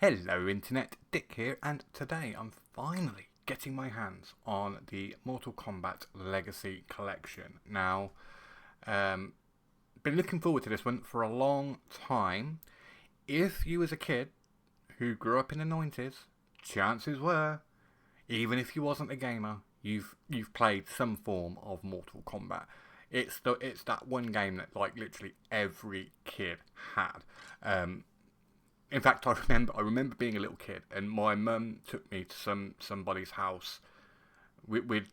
Hello Internet, Dick here, and today I'm finally getting my hands on the Mortal Kombat Legacy Collection. Now, been looking forward to this one for a long time. If you was a kid who grew up in the 90s, chances were, even if you wasn't a gamer, you've played some form of Mortal Kombat. It's that one game that like literally every kid had. In fact, I remember being a little kid, and my mum took me to somebody's house. We'd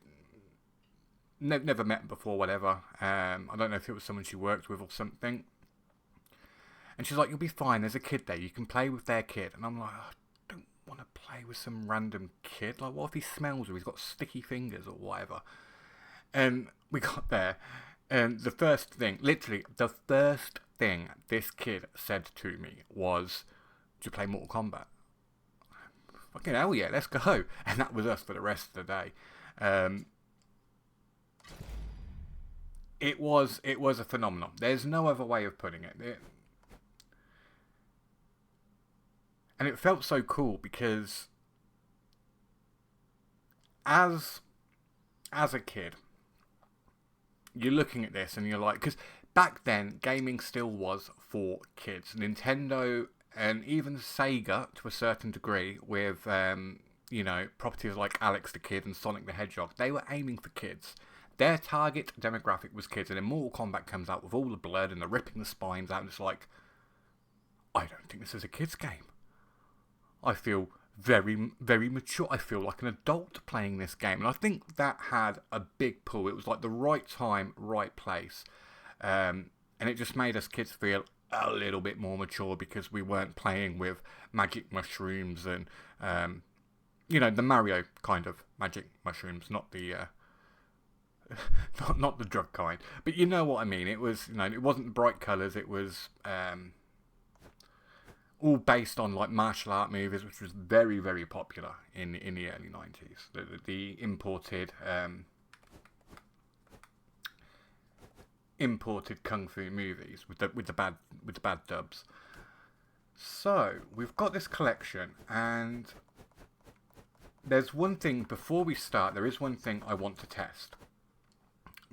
never met before, whatever. I don't know if it was someone she worked with or something. And she's like, "You'll be fine. There's a kid there. You can play with their kid." And I'm like, "Oh, I don't want to play with some random kid. Like, what if he smells or he's got sticky fingers or whatever?" And we got there, and the first thing this kid said to me was, "Do you play Mortal Kombat?" Fucking hell yeah, let's go. And that was us for the rest of the day. It was a phenomenon. There's no other way of putting it. And it felt so cool because as a kid, you're looking at this and you're like, because back then gaming still was for kids. Nintendo and even Sega, to a certain degree, with properties like Alex the Kid and Sonic the Hedgehog, they were aiming for kids. Their target demographic was kids, and then Mortal Kombat comes out with all the blood and the ripping the spines out, and it's like, I don't think this is a kid's game. I feel very, very mature. I feel like an adult playing this game, and I think that had a big pull. It was like the right time, right place, and it just made us kids feel a little bit more mature because we weren't playing with magic mushrooms and the Mario kind of magic mushrooms, not the not the drug kind, but you know what I mean. It was, it wasn't bright colours. It was all based on like martial art movies, which was very, very popular in the early 90s. The imported kung fu movies with the bad dubs. So we've got this collection, and there's one thing before we start. There is one thing I want to test,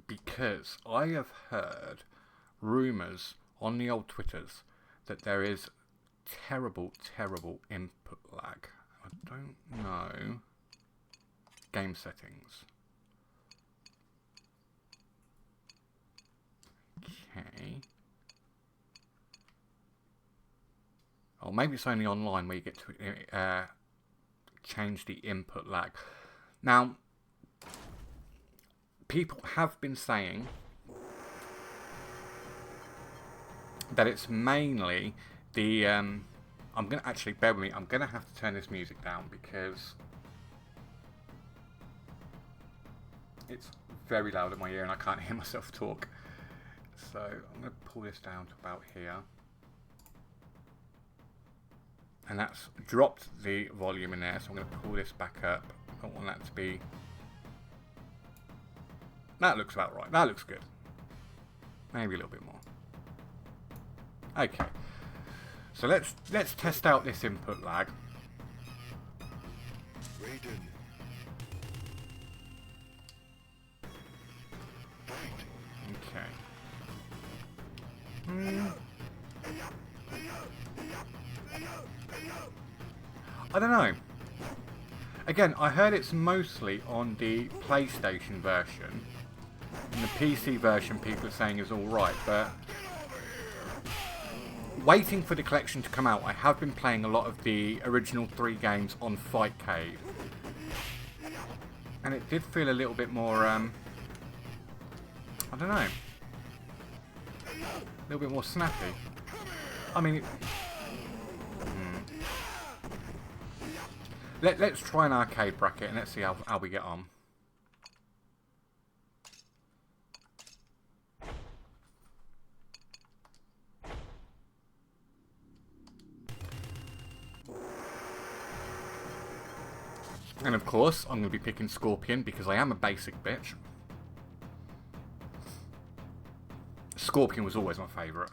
because I have heard rumours on the old Twitters that there is terrible input lag. I don't know. Game settings. Okay. Oh, maybe it's only online where you get to change the input lag. Now, people have been saying that it's mainly the I'm gonna actually bear with me. I'm gonna have to turn this music down because it's very loud in my ear and I can't hear myself talk. So I'm gonna pull this down to about here, and that's dropped the volume in there. So I'm gonna pull this back up. I don't want that to be. That looks about right. That looks good. Maybe a little bit more. Okay. So let's test out this input lag. Okay. I don't know. Again, I heard it's mostly on the PlayStation version, and the PC version people are saying is alright, but waiting for the collection to come out, I have been playing a lot of the original 3 games on Fightcade, and it did feel a little bit more, I don't know, a little bit more snappy. I mean, let's try an arcade bracket and let's see how we get on. And of course, I'm going to be picking Scorpion because I am a basic bitch. Scorpion was always my favourite.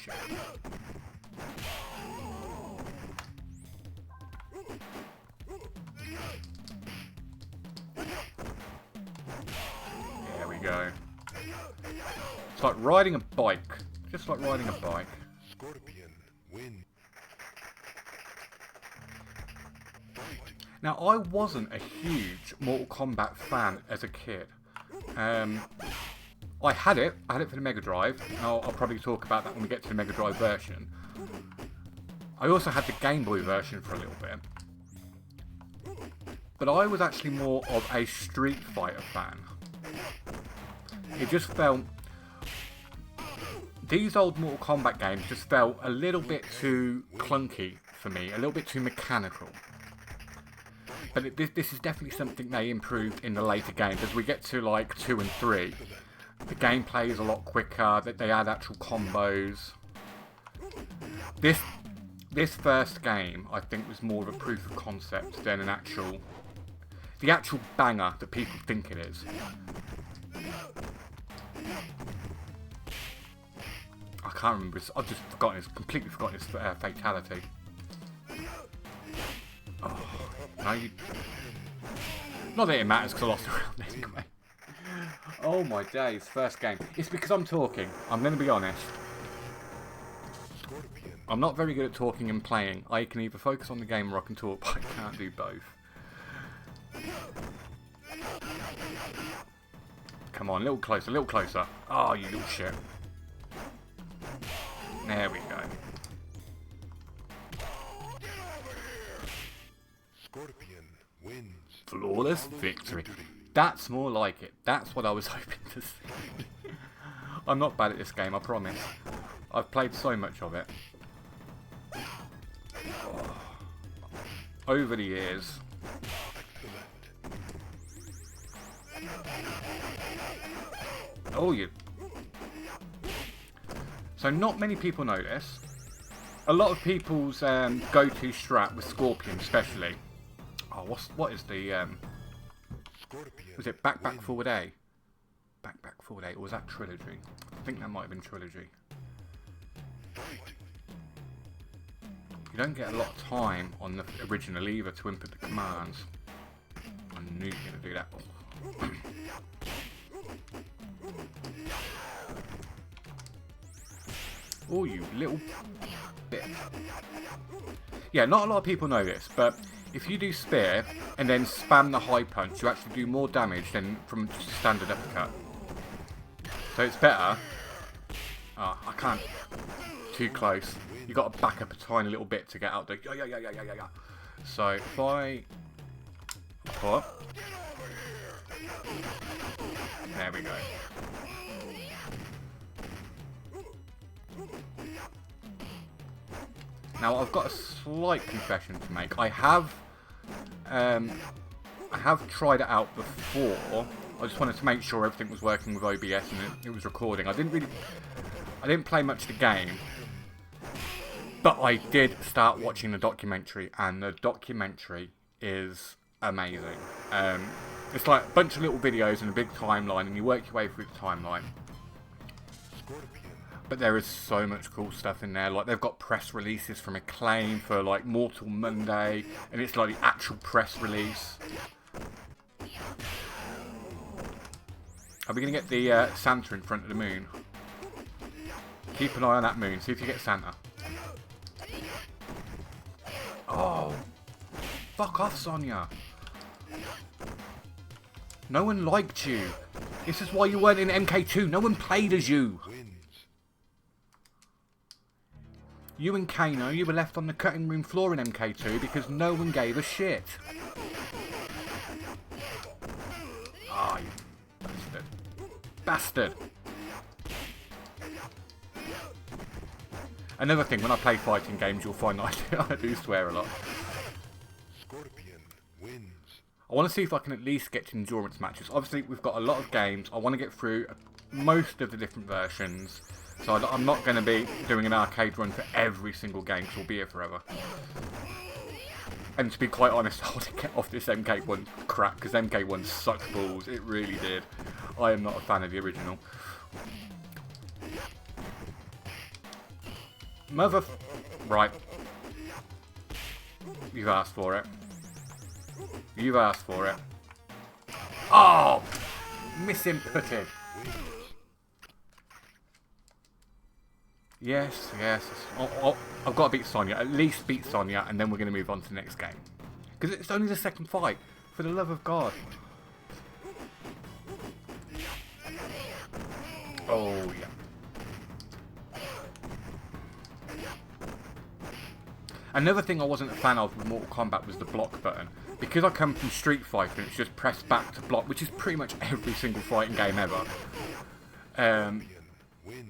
shit. There we go. It's like riding a bike. Just like riding a bike. Scorpion win. Now, I wasn't a huge Mortal Kombat fan as a kid. I had it for the Mega Drive. I'll probably talk about that when we get to the Mega Drive version. I also had the Game Boy version for a little bit. But I was actually more of a Street Fighter fan. It just felt... These old Mortal Kombat games just felt a little bit too clunky for me, a little bit too mechanical. But this is definitely something they improved in the later games. As we get to like 2 and 3, the gameplay is a lot quicker, that they add actual combos. This first game, I think, was more of a proof of concept than the actual banger that people think it is. I can't remember. I've just forgotten. Completely forgotten his fatality. Oh, no, not that it matters because I lost the round anyway. Oh my days, first game. It's because I'm talking. I'm going to be honest. I'm not very good at talking and playing. I can either focus on the game or I can talk, but I can't do both. Come on, a little closer, a little closer. Oh, you little shit. There we go. Scorpion wins. Flawless victory. That's more like it. That's what I was hoping to see. I'm not bad at this game, I promise. I've played so much of it. Oh. Over the years. Oh, you... So not many people know this. A lot of people's go-to strat with Scorpion especially. Oh, what is the... was it back, forward A? Back, forward A, or was that trilogy? I think that might have been trilogy. You don't get a lot of time on the original either to input the commands. I knew you were going to do that. Oh, you little bit. Yeah, not a lot of people know this, but if you do spear and then spam the high punch, you actually do more damage than from just a standard uppercut. So it's better. Ah, I can't. Too close. You got to back up a tiny little bit to get out there. Yeah. So if I put, there we go. Now I've got a slight confession to make. I have tried it out before. I just wanted to make sure everything was working with OBS and it was recording. I didn't play much of the game, but I did start watching the documentary, and the documentary is amazing. It's like a bunch of little videos and a big timeline, and you work your way through the timeline. But there is so much cool stuff in there. Like, they've got press releases from Acclaim for like Mortal Monday, and it's like the actual press release. Are we going to get the Santa in front of the moon? Keep an eye on that moon. See if you get Santa. Oh, fuck off, Sonya. No one liked you. This is why you weren't in MK2. No one played as you. You and Kano, you were left on the cutting room floor in MK2 because no one gave a shit. Ah, you bastard. Bastard. Another thing, when I play fighting games, you'll find that I do swear a lot. Scorpion wins. I want to see if I can at least get to endurance matches. Obviously, we've got a lot of games. I want to get through most of the different versions. So I'm not going to be doing an arcade run for every single game, because we'll be here forever. And to be quite honest, I want to get off this MK1 crap, because MK1 sucked balls. It really did. I am not a fan of the original. Mother... Right. You've asked for it. You've asked for it. Oh! Misinputted. Yes, yes. Oh, I've got to beat Sonya. At least beat Sonya, and then we're going to move on to the next game. Because it's only the second fight. For the love of God. Oh, yeah. Another thing I wasn't a fan of with Mortal Kombat was the block button. Because I come from Street Fighter and it's just press back to block, which is pretty much every single fighting game ever.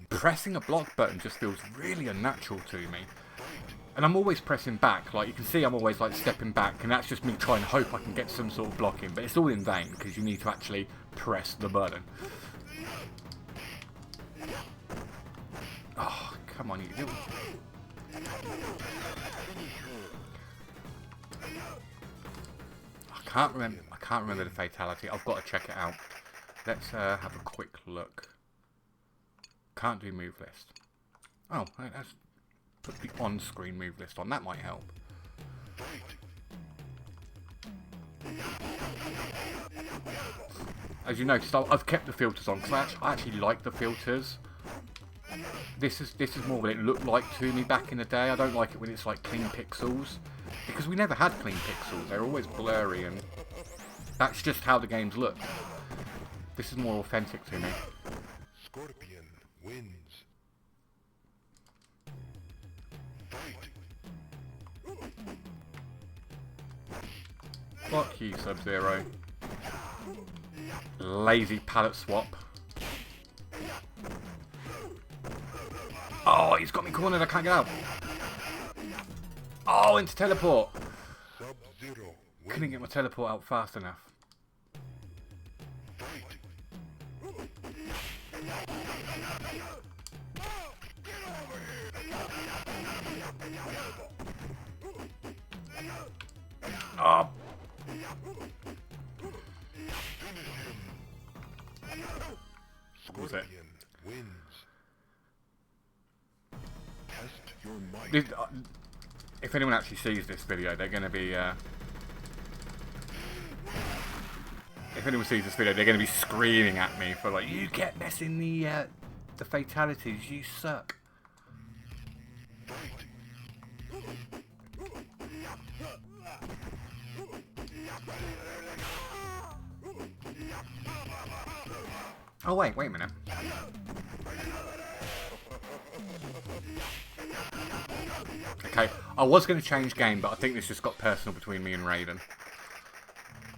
Pressing a block button just feels really unnatural to me. And I'm always pressing back, like you can see I'm always like stepping back, and that's just me trying to hope I can get some sort of blocking, but it's all in vain because you need to actually press the button. Oh, come on, you little... I can't remember the fatality. I've got to check it out. Let's have a quick look. Can't do move list. Oh, let's put the on-screen move list on. That might help. As you noticed, I've kept the filters on because I actually like the filters. This is more what it looked like to me back in the day. I don't like it when it's like clean pixels. Because we never had clean pixels. They're always blurry, and that's just how the games look. This is more authentic to me. Scorpion wins. Fuck you, Sub-Zero. Lazy pallet swap. Oh, he's got me cornered. I can't get out. Oh, into teleport. Sub-Zero Couldn't get my teleport out fast enough. Oh. What was it? Scorpion wins. Test your might. If anyone actually sees this video, they're going to be... if anyone sees this video, they're going to be screaming at me for like, you kept messing the fatalities, you suck. Oh wait a minute. Okay, I was going to change game, but I think this just got personal between me and Raiden.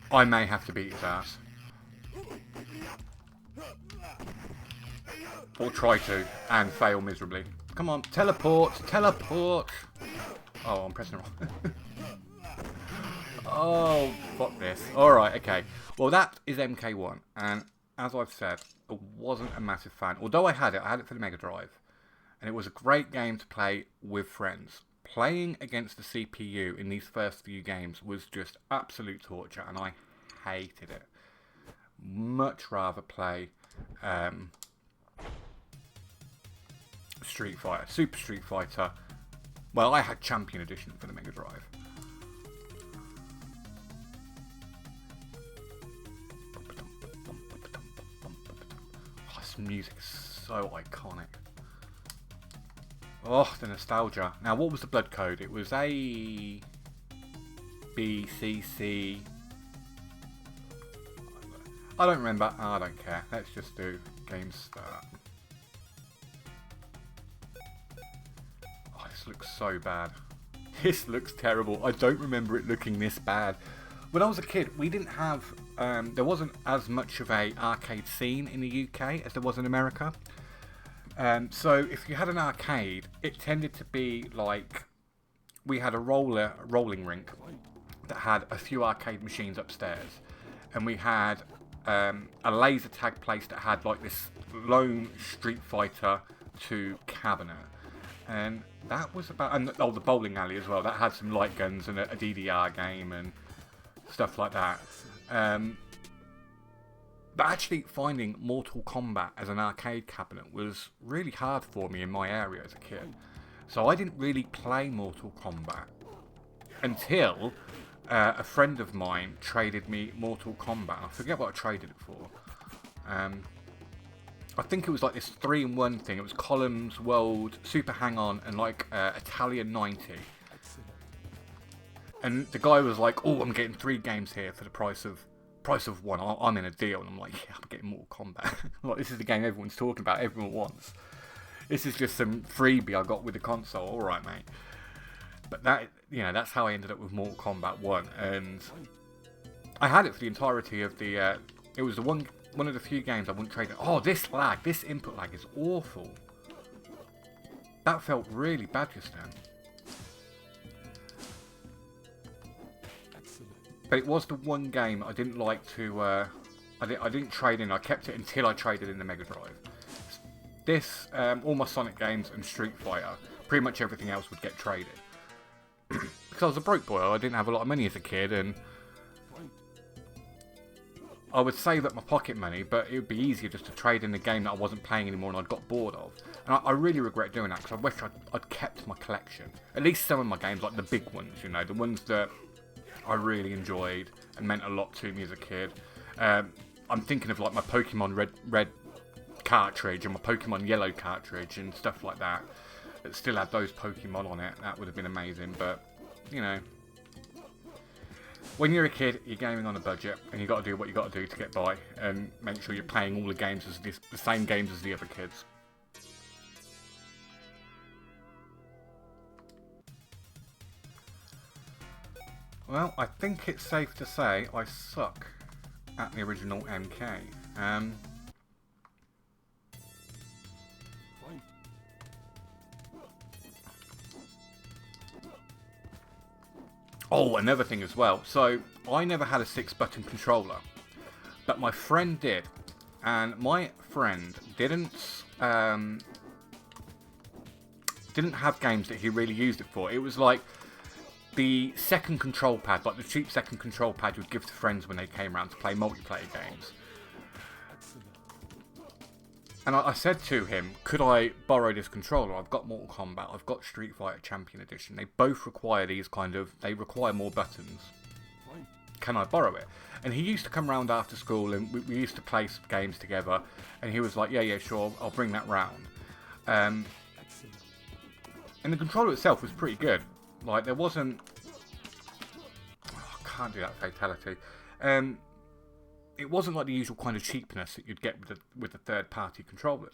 I may have to beat his ass. Or try to, and fail miserably. Come on, teleport, teleport! Oh, I'm pressing it wrong. Oh, fuck this. Alright, okay. Well, that is MK1, and as I've said, I wasn't a massive fan. Although I had it for the Mega Drive. And it was a great game to play with friends. Playing against the CPU in these first few games was just absolute torture, and I hated it. Much rather play Street Fighter, Super Street Fighter. Well, I had Champion Edition for the Mega Drive. Oh, this music is so iconic. Oh, the nostalgia. Now, what was the blood code? It was A, B, C, C. I don't remember. I don't care. Let's just do game start. Oh, this looks so bad. This looks terrible. I don't remember it looking this bad. When I was a kid, we didn't have... there wasn't as much of a arcade scene in the UK as there was in America. So if you had an arcade, it tended to be like... We had a rolling rink that had a few arcade machines upstairs. And we had a laser tag place that had like this lone Street Fighter 2 cabinet. And that was about... And the bowling alley as well. That had some light guns and a DDR game and stuff like that. But actually finding Mortal Kombat as an arcade cabinet was really hard for me in my area as a kid. So I didn't really play Mortal Kombat until a friend of mine traded me Mortal Kombat. I forget what I traded it for. I think it was like this 3-in-1 thing. It was Columns, World, Super Hang-On, and like Italian 90. And the guy was like, "Oh, I'm getting 3 games here for the price of one. I'm in a deal." And I'm like, "Yeah, I'm getting Mortal Kombat." Like, this is the game everyone's talking about, everyone wants. This is just some freebie I got with the console. All right, mate. But that, that's how I ended up with Mortal Kombat 1, and I had it for the entirety of the. It was the one of the few games I wouldn't trade it. Oh, this input lag is awful. That felt really bad just then. But it was the one game I didn't like to. I didn't trade in. I kept it until I traded in the Mega Drive. This, all my Sonic games and Street Fighter, pretty much everything else would get traded. Because I was a broke boy, I didn't have a lot of money as a kid, and I would save up my pocket money, but it would be easier just to trade in a game that I wasn't playing anymore and I'd got bored of. And I really regret doing that, because I wish I'd kept my collection. At least some of my games, like the big ones, the ones that I really enjoyed and meant a lot to me as a kid. I'm thinking of like my Pokemon Red cartridge and my Pokemon Yellow cartridge and stuff like that. That still had those Pokemon on it. That would have been amazing, but when you're a kid, you're gaming on a budget, and you got to do what you got to do to get by, and make sure you're playing all the games as the same games as the other kids. Well, I think it's safe to say I suck at the original MK. Oh, another thing as well. So, I never had a 6-button controller, but my friend did. And my friend didn't have games that he really used it for. It was like the second control pad, like the cheap second control pad you'd give to friends when they came around to play multiplayer games. And I said to him, could I borrow this controller? I've got Mortal Kombat, I've got Street Fighter Champion Edition. They both require they require more buttons. Can I borrow it? And he used to come round after school, and we used to play some games together. And he was like, yeah, sure, I'll bring that round. And the controller itself was pretty good. Like, there wasn't... Oh, I can't do that fatality. It wasn't like the usual kind of cheapness that you'd get with the third-party controllers.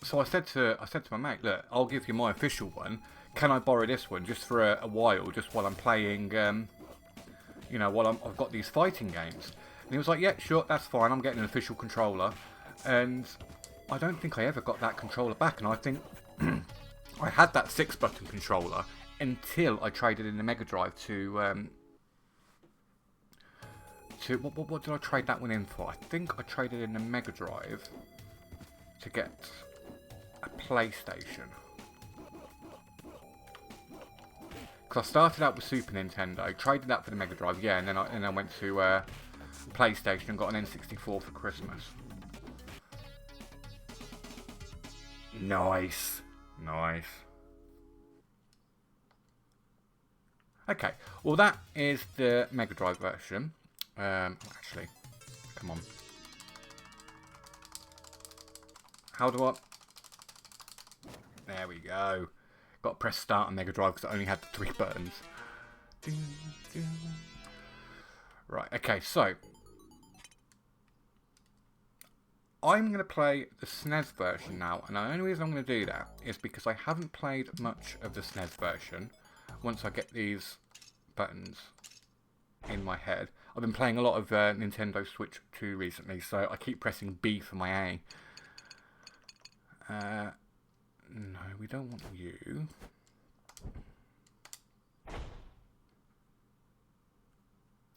So I said to my mate, look, I'll give you my official one. Can I borrow this one just for a while, just while I'm playing, while I've got these fighting games? And he was like, yeah, sure, that's fine. I'm getting an official controller. And I don't think I ever got that controller back. And I think I had that 6-button controller until I traded in the Mega Drive to what did I trade that one in for? I think I traded in the Mega Drive to get a PlayStation. Because I started out with Super Nintendo, traded that for the Mega Drive, yeah, and then I went to PlayStation and got an N64 for Christmas. Nice. Okay, well that is the Mega Drive version. Actually, come on. How do I... There we go. Got to press start on Mega Drive because I only had the 3 buttons. Right, okay, so... I'm going to play the SNES version now, and the only reason I'm going to do that is because I haven't played much of the SNES version once I get these buttons in my head. I've been playing a lot of Nintendo Switch 2 recently, so I keep pressing B for my A. No, we don't want you.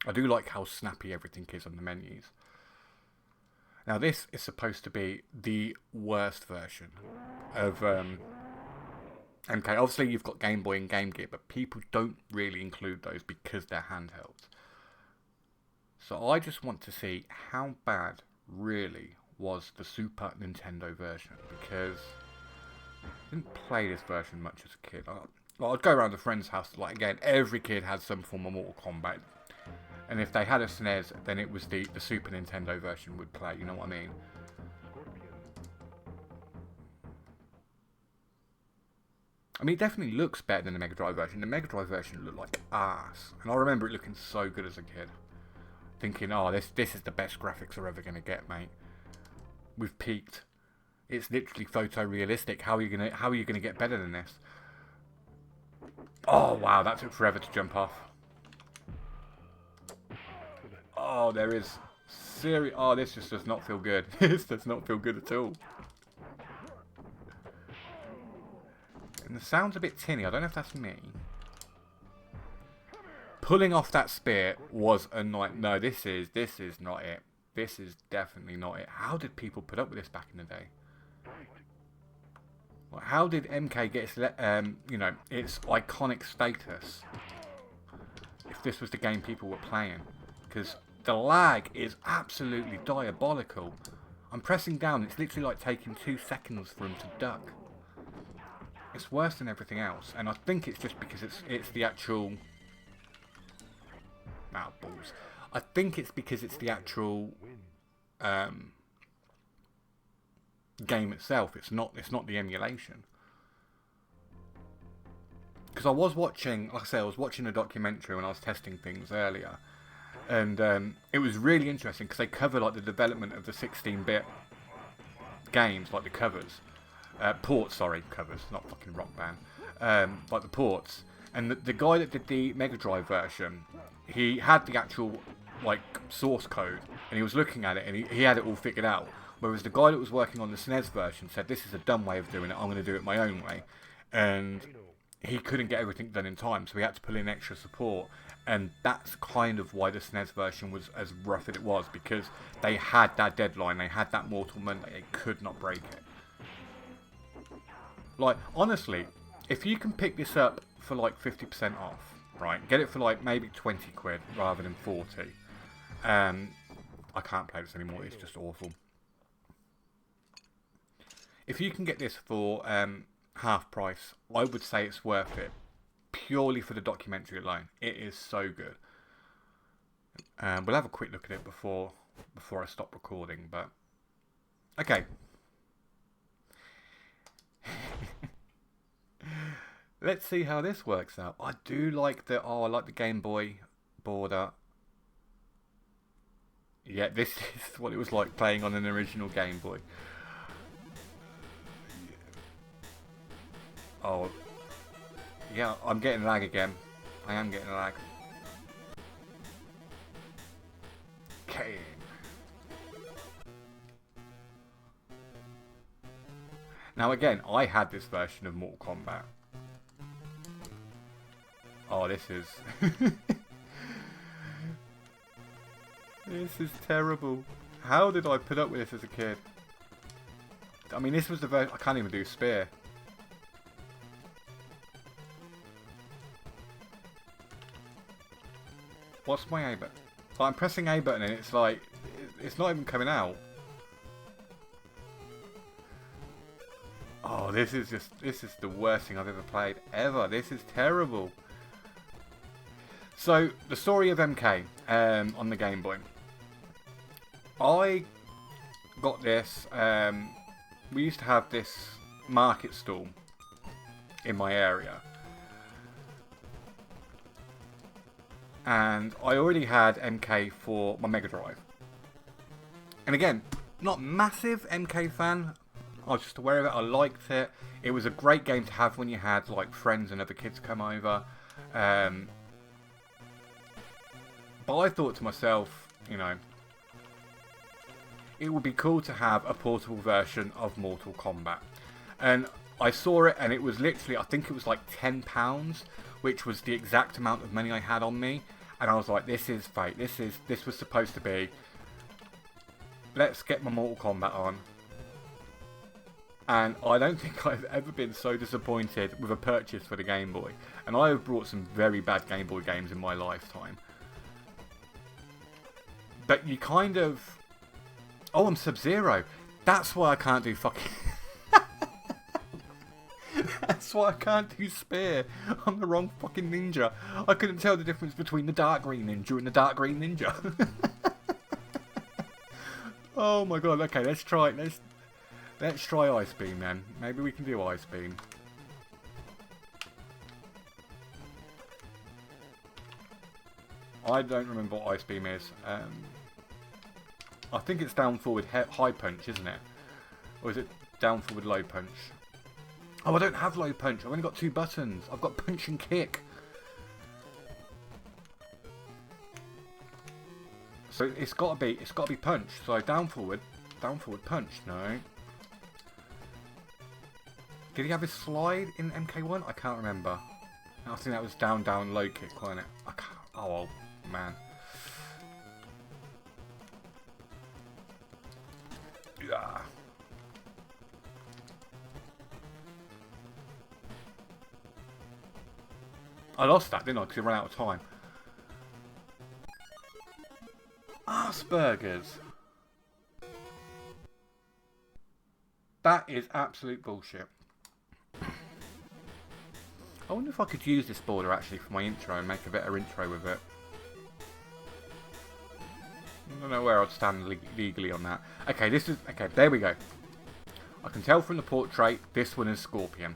I do like how snappy everything is on the menus. Now this is supposed to be the worst version of MK. Obviously you've got Game Boy and Game Gear, but people don't really include those because they're handhelds. So I just want to see how bad really was the Super Nintendo version, because Didn't play this version much as a kid. I'd go around a friend's house. Like again, every kid had some form of Mortal Kombat, and if they had a SNES, then it was the Super Nintendo version would play. You know what I mean? I mean, it definitely looks better than the Mega Drive version. The Mega Drive version looked like ass, and I remember it looking so good as a kid, thinking, "Oh, this is the best graphics we're ever gonna get, mate. We've peaked. It's literally photorealistic. How are you gonna get better than this?" Oh wow, that took forever to jump off. Oh, there is serious. Oh, this just does not feel good. This does not feel good at all. And the sound's a bit tinny. I don't know if that's me. Pulling off that spear was a night. No, this is not it. This is definitely not it. How did people put up with this back in the day? Well, how did MK get its, you know, its iconic status? If this was the game people were playing, because the lag is absolutely diabolical. I'm pressing down. It's literally like taking 2 seconds for him to duck. It's worse than everything else, and I think it's just because it's the actual. Balls. I think it's because it's the actual game itself. It's not the emulation. Because I was watching, like I said, I was watching a documentary when I was testing things earlier, and it was really interesting because they cover like the development of the 16-bit games, like the covers. Ports, sorry, covers, not fucking Rock Band. Like the ports. And the guy that did the Mega Drive version, he had the actual like source code, and he was looking at it, and he had it all figured out. Whereas the guy that was working on the SNES version said, "This is a dumb way of doing it. I'm going to do it my own way," and he couldn't get everything done in time, so he had to pull in extra support. And that's kind of why the SNES version was as rough as it was, because they had that deadline, they had that mortal Monday, they could not break it. Like, honestly, if you can pick this up for like 50% off, right, get it for like maybe 20 quid rather than 40. I can't play this anymore, it's just awful. If you can get this for half price, I would say it's worth it, purely for the documentary alone. It is so good. We'll have a quick look at it before I stop recording, but okay. Let's see how this works out. I do like the I like the Game Boy border. Yeah, this is what it was like playing on an original Game Boy. Oh, yeah, I'm getting lag again. I am getting lag. Okay. Now again, I had this version of Mortal Kombat. Oh, this is... This is terrible. How did I put up with this as a kid? I mean, this was the version... I can't even do spear. What's my A button? I'm pressing A button and it's like... It's not even coming out. Oh, this is the worst thing I've ever played. Ever. This is terrible. So, the story of MK on the Game Boy. I got this, we used to have this market stall in my area. And I already had MK for my Mega Drive. And again, not massive MK fan. I was just aware of it, I liked it. It was a great game to have when you had like friends and other kids come over. But I thought to myself, you know, it would be cool to have a portable version of Mortal Kombat. And I saw it and it was literally, I think it was like £10, which was the exact amount of money I had on me. And I was like, this is fate. This was supposed to be, let's get my Mortal Kombat on. And I don't think I've ever been so disappointed with a purchase for the Game Boy. And I have brought some very bad Game Boy games in my lifetime. But you kind of... Oh, I'm Sub-Zero. That's why I can't do fucking... That's why I can't do spear. I'm the wrong fucking ninja. I couldn't tell the difference between the dark green ninja and the dark green ninja. Oh my god, okay, let's try Ice Beam then. Maybe we can do Ice Beam. I don't remember what Ice Beam is. I think it's down forward high punch, isn't it? Or is it down forward low punch? Oh, I don't have low punch. I've only got 2 buttons. I've got punch and kick. So it's got to be punch. So down forward punch. No. Did he have his slide in MK1? I can't remember. I think that was down low kick, wasn't it? I can't. Oh man. Yeah. I lost that, didn't I? Because I ran out of time. Asperger's. That is absolute bullshit. I wonder if I could use this border actually for my intro and make a better intro with it. I don't know where I'd stand legally on that. Okay, okay, there we go. I can tell from the portrait this one is Scorpion.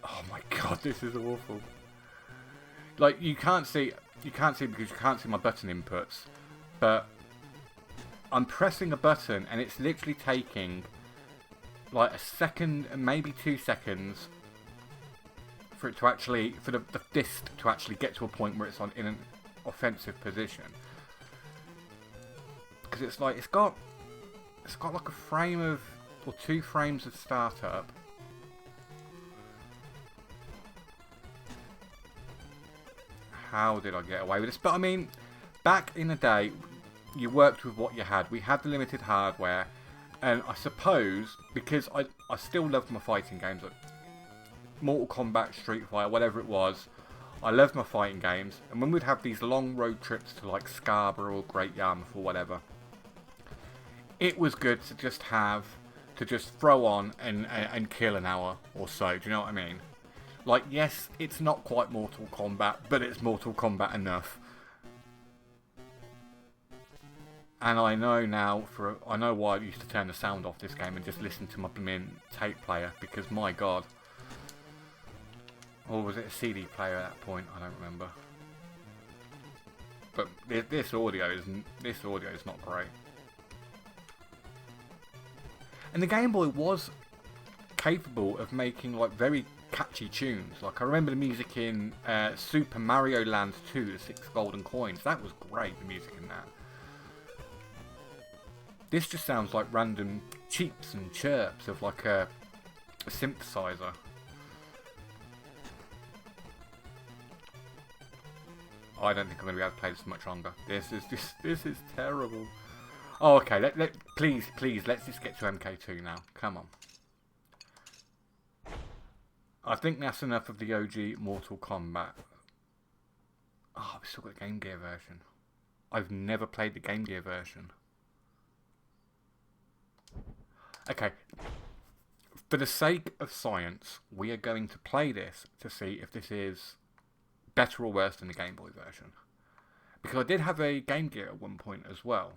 Oh my god, this is awful. Like you can't see because you can't see my button inputs, but I'm pressing a button and it's literally taking like a second and maybe 2 seconds for it to actually, for the fist to actually get to a point where it's in an offensive position. Because it's like it's got like a frame of, or 2 frames of startup. How did I get away with this? But I mean, back in the day, you worked with what you had. We had the limited hardware, and I suppose because I still loved my fighting games, like Mortal Kombat, Street Fighter, whatever it was. I loved my fighting games, and when we'd have these long road trips to like Scarborough or Great Yarmouth or whatever, it was good to just throw on and kill an hour or so. Do you know what I mean? Like, yes, it's not quite Mortal Kombat, but it's Mortal Kombat enough. And I know now, I know why I used to turn the sound off this game and just listen to my tape player, because my god. Or was it a CD player at that point? I don't remember. But this audio is not great. And the Game Boy was capable of making like very catchy tunes. Like I remember the music in Super Mario Land 2, the 6 golden coins. That was great, the music in that. This just sounds like random cheeps and chirps of like a synthesizer. I don't think I'm going to be able to play this much longer. This is terrible. Oh, okay. Please, let's just get to MK2 now. Come on. I think that's enough of the OG Mortal Kombat. Oh, we've still got the Game Gear version. I've never played the Game Gear version. Okay. For the sake of science, we are going to play this to see if this is better or worse than the Game Boy version. Because I did have a Game Gear at one point as well.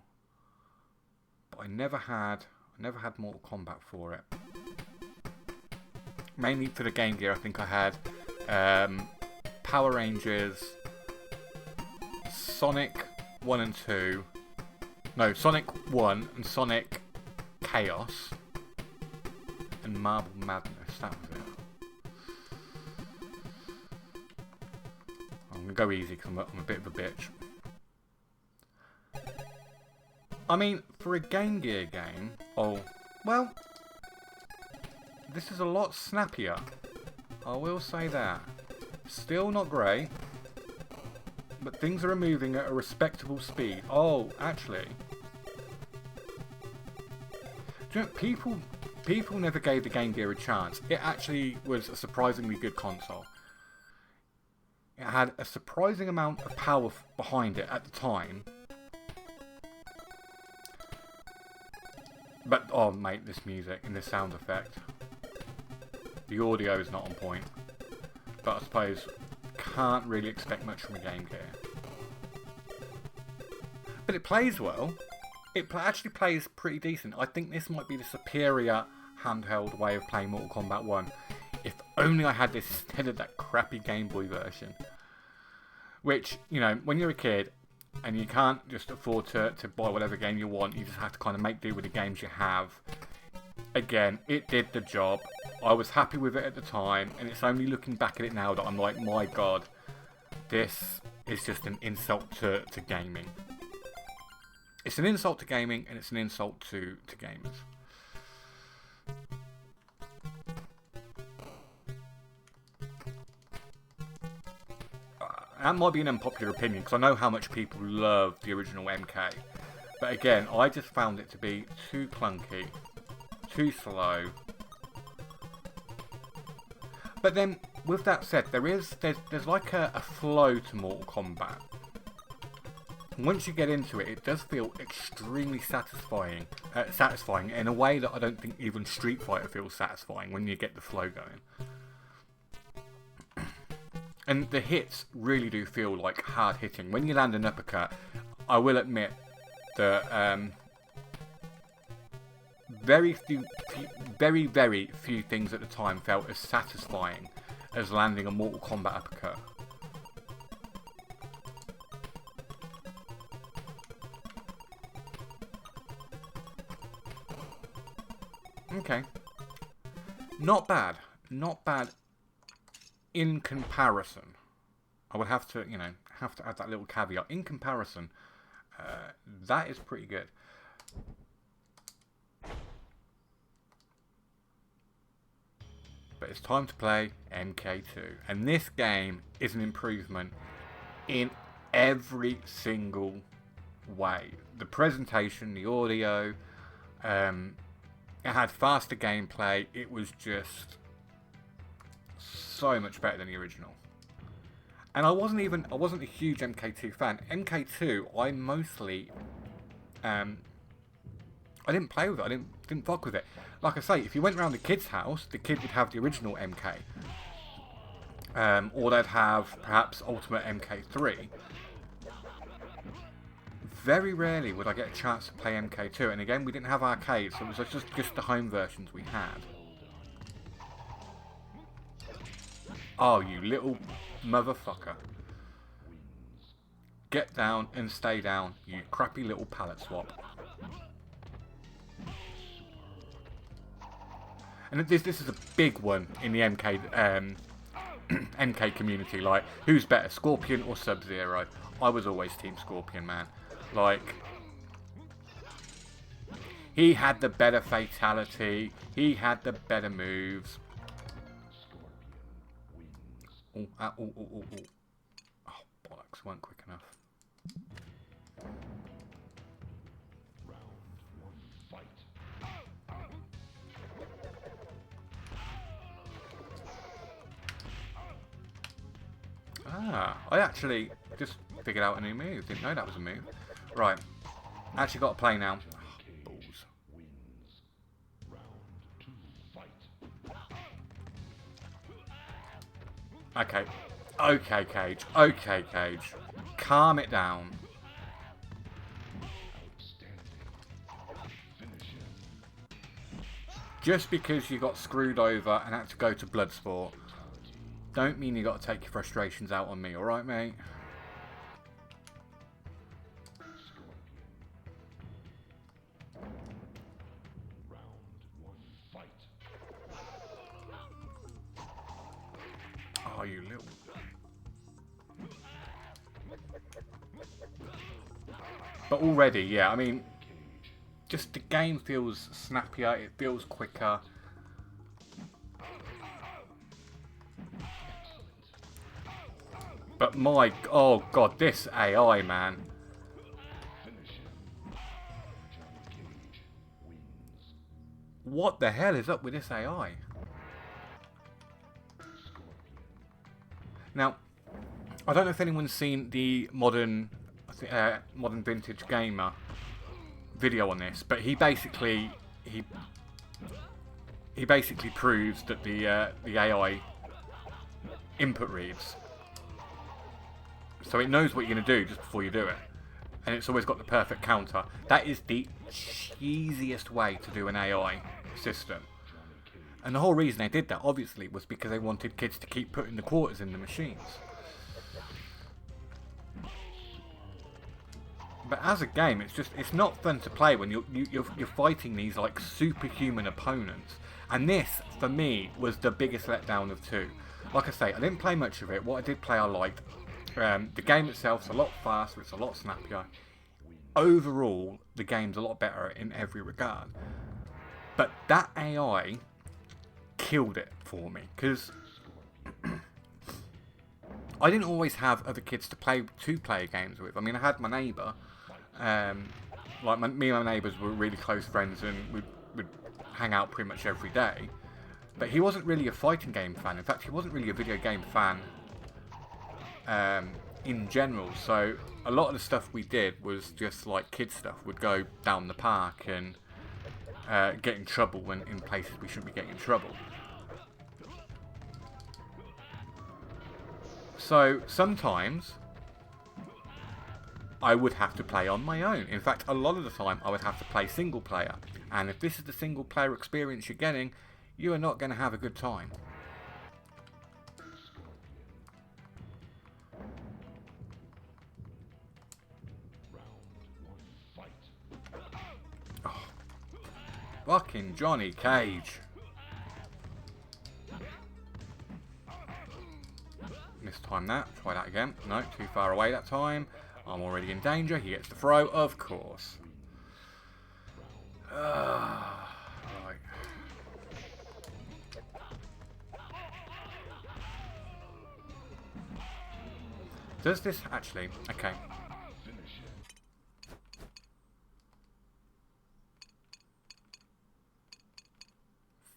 But I never had Mortal Kombat for it. Mainly for the Game Gear, I think I had Power Rangers, Sonic 1 and 2. No, Sonic 1 and Sonic Chaos. And Marble Madness, that was it. I'm going to go easy because I'm a bit of a bitch. I mean, for a Game Gear game, oh, well, this is a lot snappier. I will say that. Still not great, but things are moving at a respectable speed. Oh, actually, do you know, people never gave the Game Gear a chance. It actually was a surprisingly good console. It had a surprising amount of power behind it at the time. But, oh mate, this music and this sound effect. The audio is not on point. But I suppose can't really expect much from a game here. But it plays well. It actually plays pretty decent. I think this might be the superior handheld way of playing Mortal Kombat 1. If only I had this instead of that crappy Game Boy version. Which, you know, when you're a kid and you can't just afford to buy whatever game you want, you just have to kind of make do with the games you have. Again, it did the job. I was happy with it at the time, and it's only looking back at it now that I'm like, my god, this is just an insult to gaming. It's an insult to gaming, and it's an insult to gamers. That might be an unpopular opinion, because I know how much people love the original MK. But again, I just found it to be too clunky, too slow. But then, with that said, there's like a flow to Mortal Kombat. Once you get into it, it does feel extremely satisfying in a way that I don't think even Street Fighter feels satisfying when you get the flow going. And the hits really do feel like hard hitting. When you land an uppercut, I will admit that very few things at the time felt as satisfying as landing a Mortal Kombat uppercut. Okay. Not bad. Not bad in comparison. I would have to, you know, add that little caveat. In comparison, that is pretty good. But it's time to play MK2. And this game is an improvement in every single way. The presentation, the audio, it had faster gameplay. It was just so much better than the original. And I wasn't a huge MK2 fan. MK2, I mostly, I didn't play with it. I didn't fuck with it. Like I say, if you went around the kid's house, the kid would have the original MK. Or they'd have, perhaps, Ultimate MK3. Very rarely would I get a chance to play MK2. And again, we didn't have arcades, so it was just the home versions we had. Oh, you little motherfucker. Get down and stay down, you crappy little pallet swap. And this is a big one in the MK MK community. Like, who's better, Scorpion or Sub-Zero? I was always Team Scorpion, man. Like, he had the better fatality. He had the better moves. Oh, bollocks, weren't quick enough. Ah, I actually just figured out a new move. Didn't know that was a move. Right, actually got to play now. Oh, balls. Okay. Okay, Cage. Okay, Cage. Calm it down. Just because you got screwed over and had to go to Bloodsport, don't mean you got to take your frustrations out on me, alright, mate? Oh, you little... But already, yeah, I mean, just the game feels snappier, it feels quicker. But my, oh god, this AI, man. What the hell is up with this AI? Now, I don't know if anyone's seen the modern vintage gamer video on this, but he basically he basically proves that the AI input reads, so it knows what you're going to do just before you do it, and it's always got the perfect counter. That is the cheesiest way to do an AI system. And the whole reason they did that, obviously, was because they wanted kids to keep putting the quarters in the machines. But as a game, it's not fun to play when you're fighting these like superhuman opponents. And this, for me, was the biggest letdown of two. Like I say, I didn't play much of it. What I did play, I liked. The game itself's a lot faster. It's a lot snappier. Overall, the game's a lot better in every regard. But that AI killed it for me, because I didn't always have other kids to play two-player games with. I mean, I had my neighbour. Me and my neighbours were really close friends, and we'd hang out pretty much every day. But he wasn't really a fighting game fan. In fact, he wasn't really a video game fan in general. So a lot of the stuff we did was just like kid stuff. We'd go down the park and get in trouble when in places we shouldn't be getting in trouble. So sometimes I would have to play on my own. In fact, a lot of the time I would have to play single player. And if this is the single player experience you're getting, you are not going to have a good time. Oh, fucking Johnny Cage. Mistime that. Try that again. No, too far away that time. I'm already in danger. He gets the throw, of course. Right. Does this actually... Okay.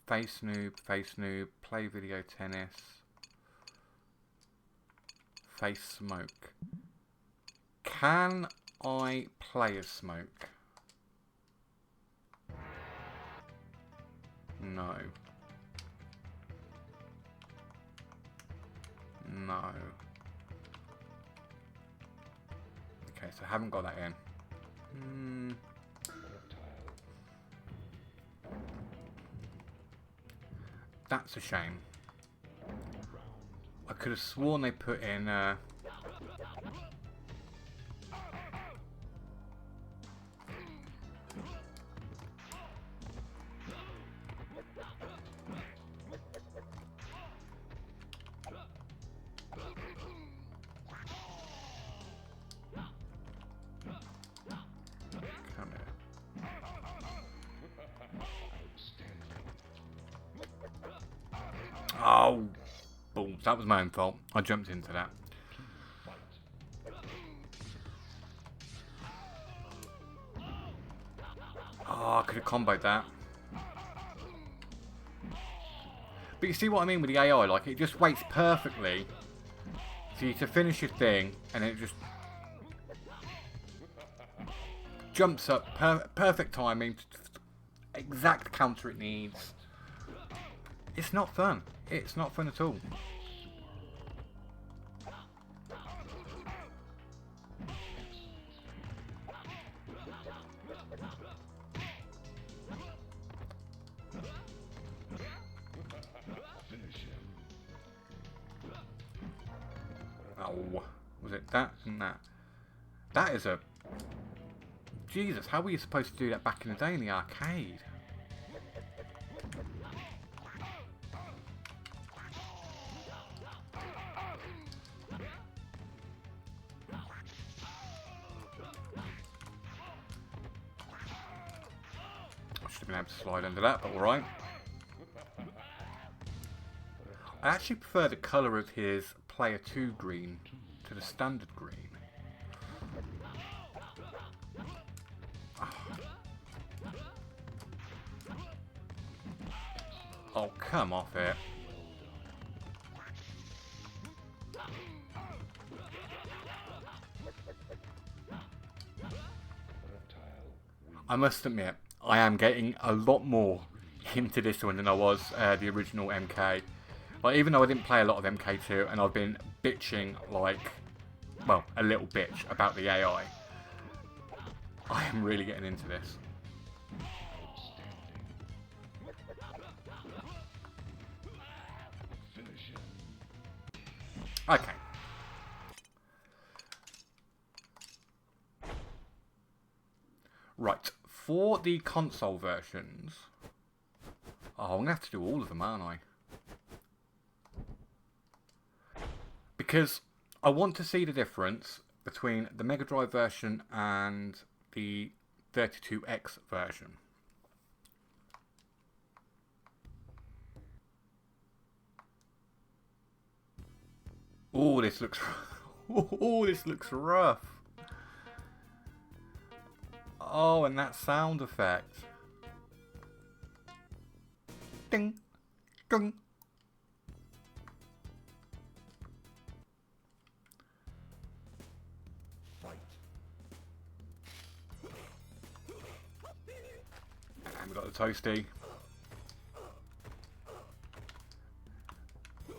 Face noob, play video tennis. Face smoke. Can I play as smoke? No. No. Okay, so I haven't got that in. That's a shame. I could have sworn they put in come here. Oh, balls. That was my own fault. I jumped into that. Oh, I could have comboed that. But you see what I mean with the AI? Like, it just waits perfectly for you to finish your thing, and it just jumps up. Perfect timing. Exact counter it needs. It's not fun. It's not fun at all. Oh, was it that and that? That is a... Jesus, how were you supposed to do that back in the day in the arcade? I should have been able to slide under that, but alright. I actually prefer the colour of his player 2 green to the standard green. Oh, come off it. I must admit, I am getting a lot more into this one than I was the original MK. Like, even though I didn't play a lot of MK2 and I've been bitching like, well, a little bitch about the AI, I am really getting into this. Okay. Right, for the console versions... Oh, I'm going to have to do all of them, aren't I? Because I want to see the difference between the Mega Drive version and the 32X version. Oh, this looks... Oh, this looks rough. Oh, and that sound effect. Ding, ding. And we got the toasty.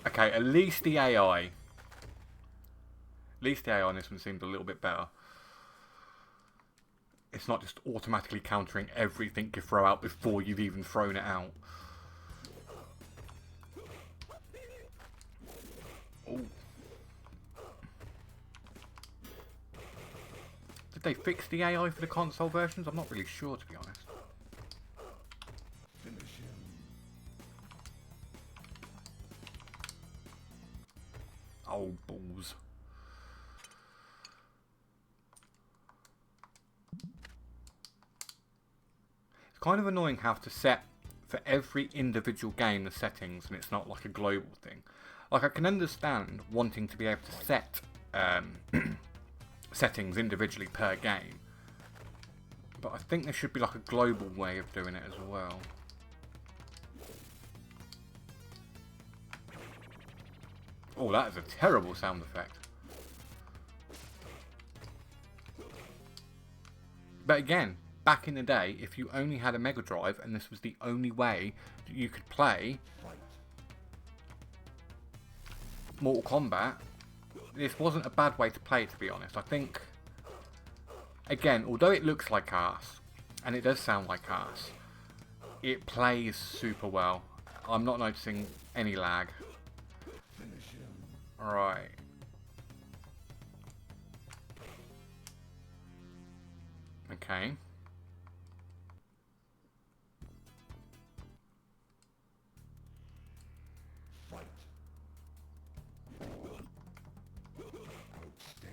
Okay, at least the AI. At least the AI on this one seemed a little bit better. It's not just automatically countering everything you throw out before you've even thrown it out. Ooh. Did they fix the AI for the console versions? I'm not really sure, to be honest. Oh, balls. It's kind of annoying how to set for every individual game the settings, and it's not like a global thing. Like, I can understand wanting to be able to set settings individually per game, but I think there should be like a global way of doing it as well. Oh, that is a terrible sound effect. But again, back in the day, if you only had a Mega Drive and this was the only way that you could play Mortal Kombat, this wasn't a bad way to play it, to be honest. I think, again, although it looks like arse, and it does sound like arse, it plays super well. I'm not noticing any lag. Alright. Okay.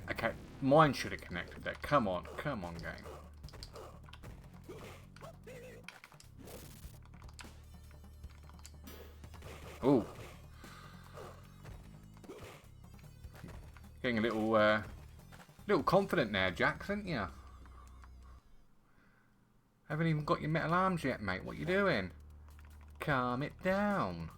Okay, mine should have connected there. Come on game. Ooh. Getting a little confident there, Jax, aren't you? Haven't even got your metal arms yet, mate. What you doing? Calm it down.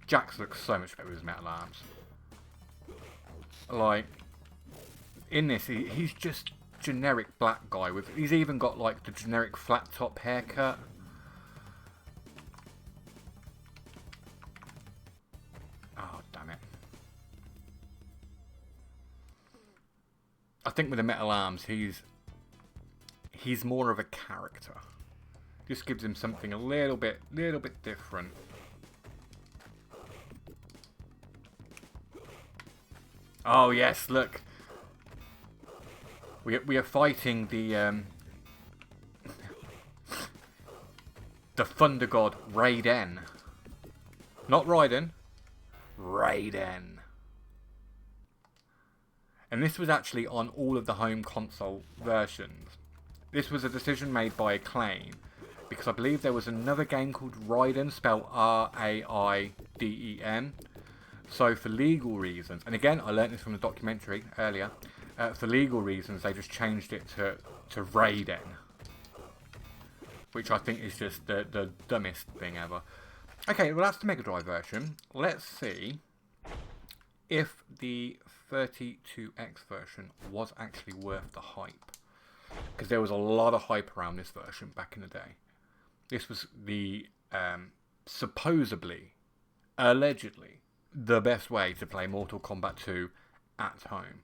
Jax looks so much better with his metal arms. Like, in this, he's just generic black guy with. He's even got like the generic flat top haircut. Oh, damn it. I think with the metal arms, he's more of a character. Just gives him something a little bit different. Oh yes, look. We are fighting the the Thunder God Raiden. Not Raiden. Raiden. And this was actually on all of the home console versions. This was a decision made by Acclaim, because I believe there was another game called Raiden, spelled R-A-I-D-E-N. So for legal reasons, and again I learnt this from the documentary earlier, for legal reasons they just changed it to Raiden. Which I think is just the dumbest thing ever. Okay, well that's the Mega Drive version. Let's see if the 32X version was actually worth the hype. Because there was a lot of hype around this version back in the day. This was the supposedly, allegedly, the best way to play Mortal Kombat 2 at home.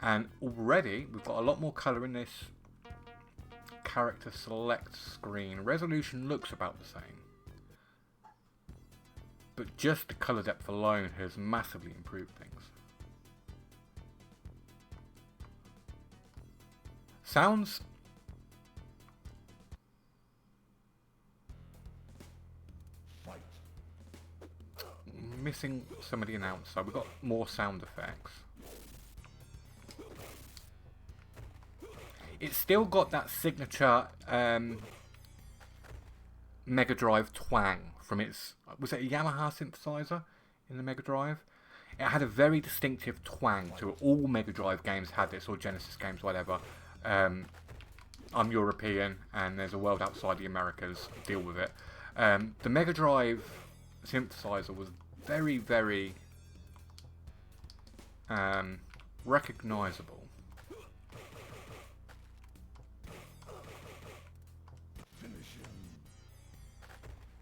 And already we've got a lot more colour in this character select screen. Resolution looks about the same, but just the colour depth alone has massively improved things. Sounds missing some of the announcer. We've got more sound effects. It's still got that signature Mega Drive twang from its... Was it a Yamaha synthesizer in the Mega Drive? It had a very distinctive twang to it. All Mega Drive games had this, or Genesis games, whatever. I'm European, and there's a world outside the Americas. Deal with it. The Mega Drive synthesizer was very, very recognizable.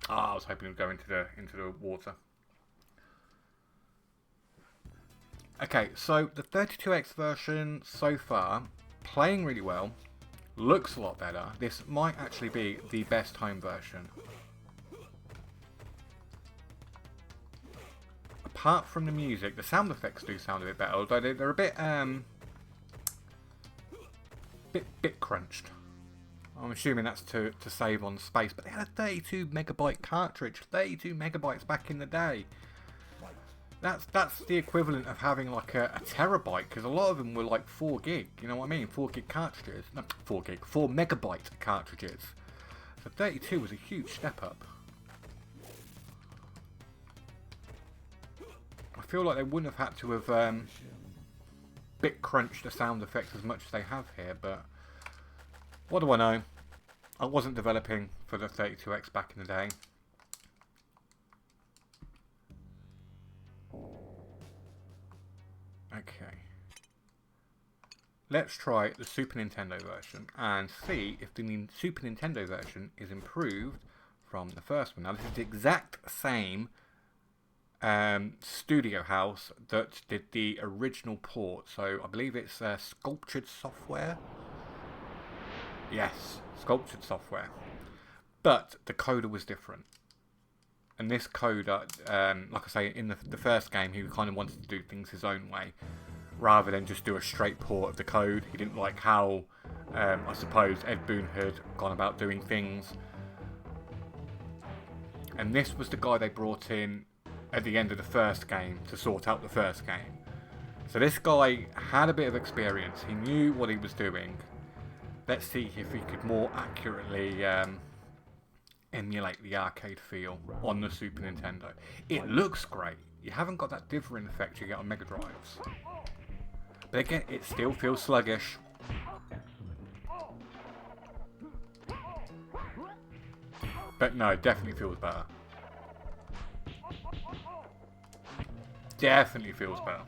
I was hoping to go into the water. Okay, so the 32X version so far, playing really well, looks a lot better. This might actually be the best home version. Apart from the music, the sound effects do sound a bit better, although they're a bit crunched. I'm assuming that's to save on space, but they had a 32 megabyte cartridge, 32 megabytes back in the day. That's the equivalent of having like a terabyte, because a lot of them were like 4 gig, you know what I mean? 4 gig cartridges, not 4 gig, 4 megabyte cartridges. So 32 was a huge step up. I feel like they wouldn't have had to have bit crunched the sound effects as much as they have here, but what do I know? I wasn't developing for the 32X back in the day. Okay. Let's try the Super Nintendo version and see if the Super Nintendo version is improved from the first one. Now this is the exact same studio house that did the original port, so I believe it's Sculptured Software. Yes, Sculptured Software. But the coder was different. And this coder, like I say, in the first game, he kind of wanted to do things his own way, rather than just do a straight port of the code. He didn't like how, I suppose, Ed Boon had gone about doing things. And this was the guy they brought in at the end of the first game to sort out the first game. So this guy had a bit of experience. He knew what he was doing. Let's see if he could more accurately emulate the arcade feel on the Super Nintendo. It looks great. You haven't got that dithering effect you get on Mega Drives. But again, it still feels sluggish. But no, it definitely feels better. Definitely feels better.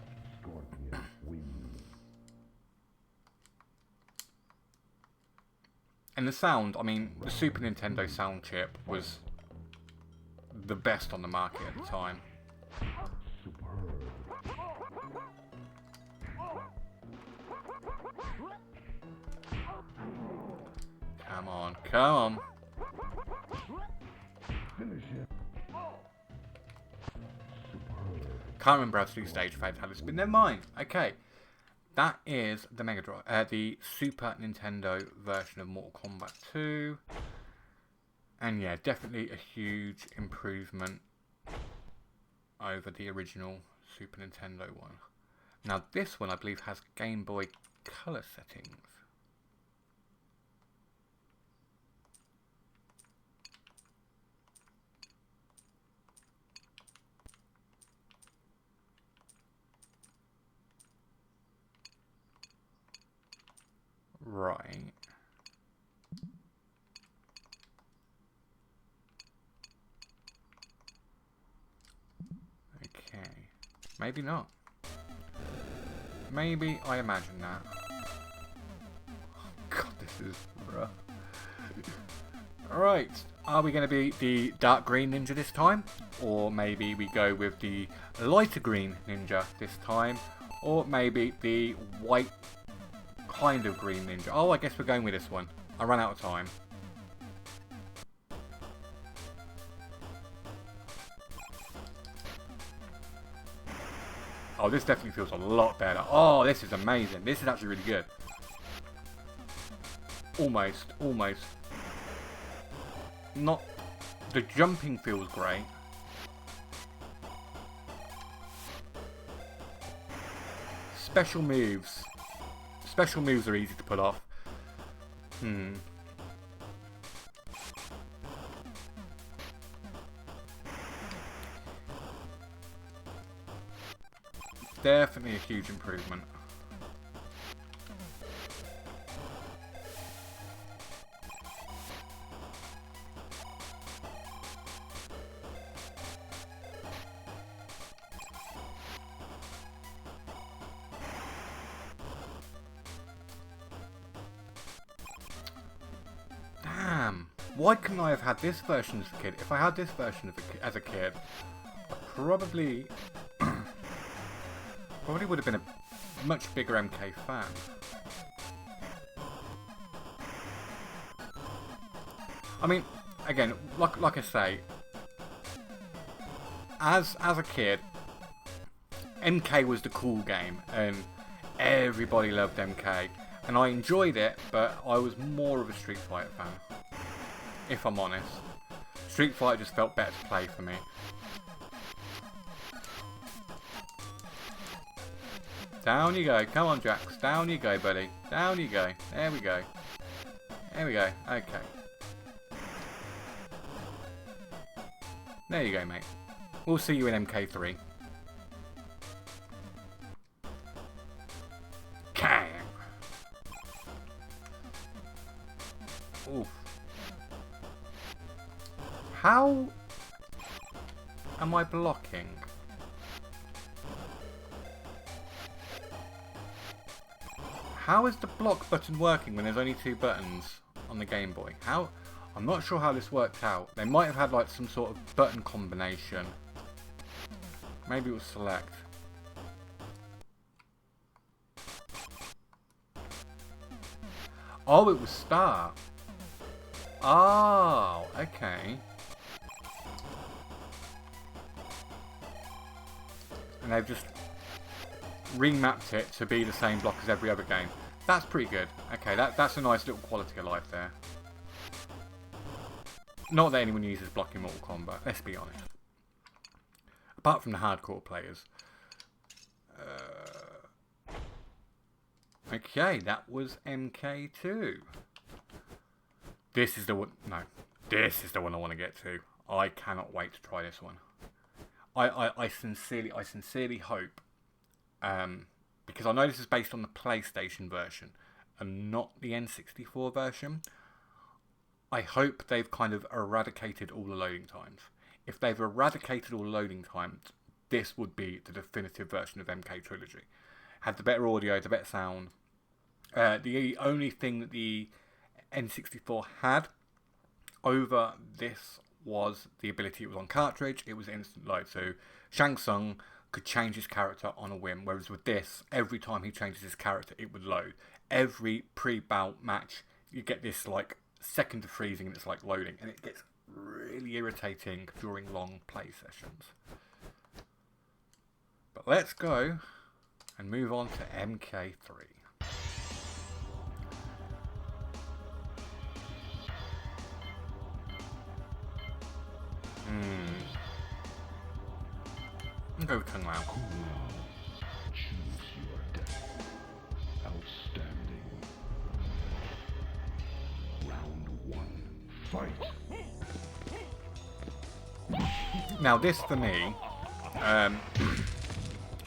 And the sound, I mean, the Super Nintendo sound chip was the best on the market at the time. Come on, come on. Can't remember how to do stage fatalities, but never mind. Okay. That is the Mega Drive, the Super Nintendo version of Mortal Kombat 2. And yeah, definitely a huge improvement over the original Super Nintendo one. Now this one I believe has Game Boy Color settings. Right. Okay. Maybe not. Maybe I imagine that. God, this is rough. Alright, are we going to be the dark green ninja this time? Or maybe we go with the lighter green ninja this time? Or maybe the white kind of green ninja? Oh, I guess we're going with this one. I ran out of time. Oh, this definitely feels a lot better. Oh, this is amazing. This is actually really good. Almost. Not... The jumping feels great. Special moves. Special moves are easy to pull off. Definitely a huge improvement. Damn. Why couldn't I have had this version as a kid? If I had this version as a kid, I probably would have been a much bigger MK fan. I mean, again, like I say, as a kid, MK was the cool game, and everybody loved MK, and I enjoyed it, but I was more of a Street Fighter fan, if I'm honest. Street Fighter just felt better to play for me. Down you go. Come on, Jax. Down you go, buddy. Down you go. There we go. There we go. Okay. There you go, mate. We'll see you in MK3. Kang! Oof. How am I blocking? How is the block button working when there's only 2 buttons on the Game Boy? How? I'm not sure how this worked out. They might have had like some sort of button combination. Maybe it was select. Oh, it was start. Oh, okay. And they've just remapped it to be the same block as every other game. That's pretty good. Okay, that's a nice little quality of life there. Not that anyone uses block in Mortal Kombat, let's be honest. Apart from the hardcore players. Okay, that was MK2. This is the one... No. This is the one I want to get to. I cannot wait to try this one. I sincerely hope... because I know this is based on the PlayStation version and not the N64 version. I hope they've kind of eradicated all the loading times. If they've eradicated all the loading times, this would be the definitive version of MK Trilogy. Had the better audio, the better sound. The only thing that the N64 had over this was the ability it was on cartridge. It was instant load. So Shang Tsung could change his character on a whim, whereas with this, every time he changes his character, it would load. Every pre-bout match, you get this like second of freezing and it's like loading, and it gets really irritating during long play sessions. But let's go and move on to MK3. I'll go with Kung Lao. Choose your death. Outstanding. Round 1. Fight. Now this for me,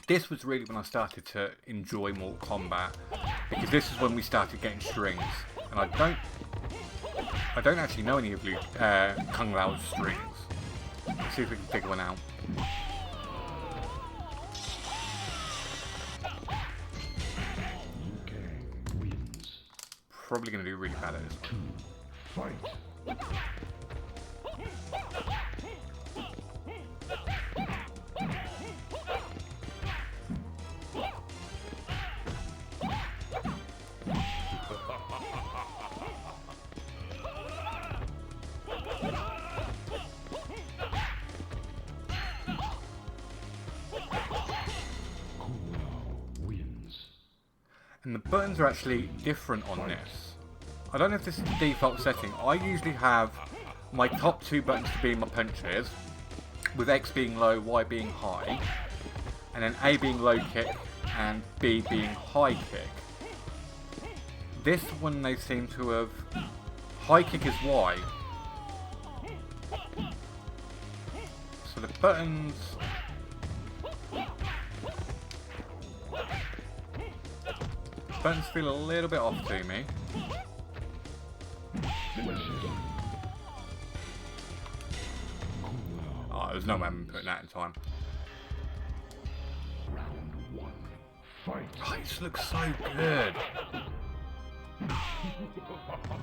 this was really when I started to enjoy Mortal Kombat, because this is when we started getting strings, and I don't actually know any of Kung Lao's strings. Let's see if we can figure one out. probably going to do really bad at this one. Fight. And the buttons are actually different on this. I don't know if this is the default setting. I usually have my top two buttons to be my punches, with X being low, Y being high, and then A being low kick and B being high kick. This one they seem to have... High kick is Y. So the buttons... Buttons feel a little bit off to me. Oh, there's no way I'm putting that in time. Round one. Fight. Oh, this looks so good.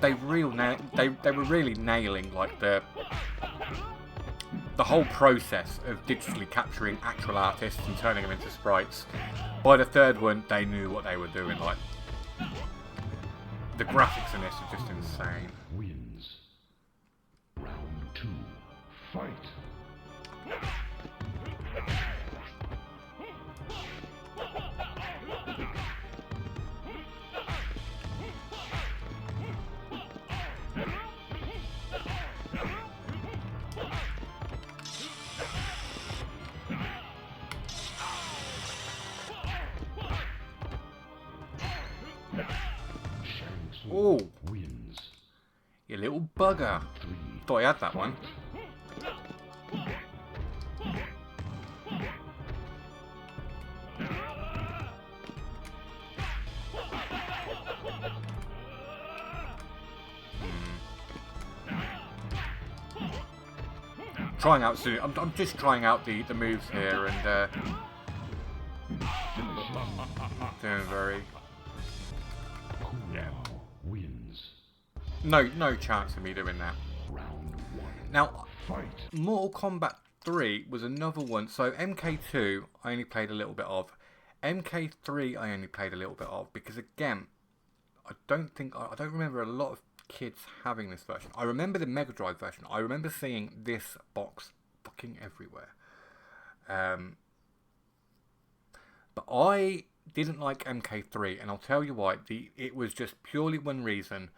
They were really nailing like the whole process of digitally capturing actual artists and turning them into sprites. By the third one, they knew what they were doing. Like the graphics in this are just insane. Wins. Round two. Fight. Oh, Wins. you little bugger. Thought I had that one. Trying out soon. I'm just trying out the moves here and doing very... Yeah. Wins. No chance of me doing that. Round one. Now, Fight. Mortal Kombat 3 was another one. So MK2 I only played a little bit of. MK3 I only played a little bit of because again, I don't remember a lot of kids having this version. I remember the Mega Drive version. I remember seeing this box fucking everywhere. But I didn't like MK3, and I'll tell you why. It was just purely one reason: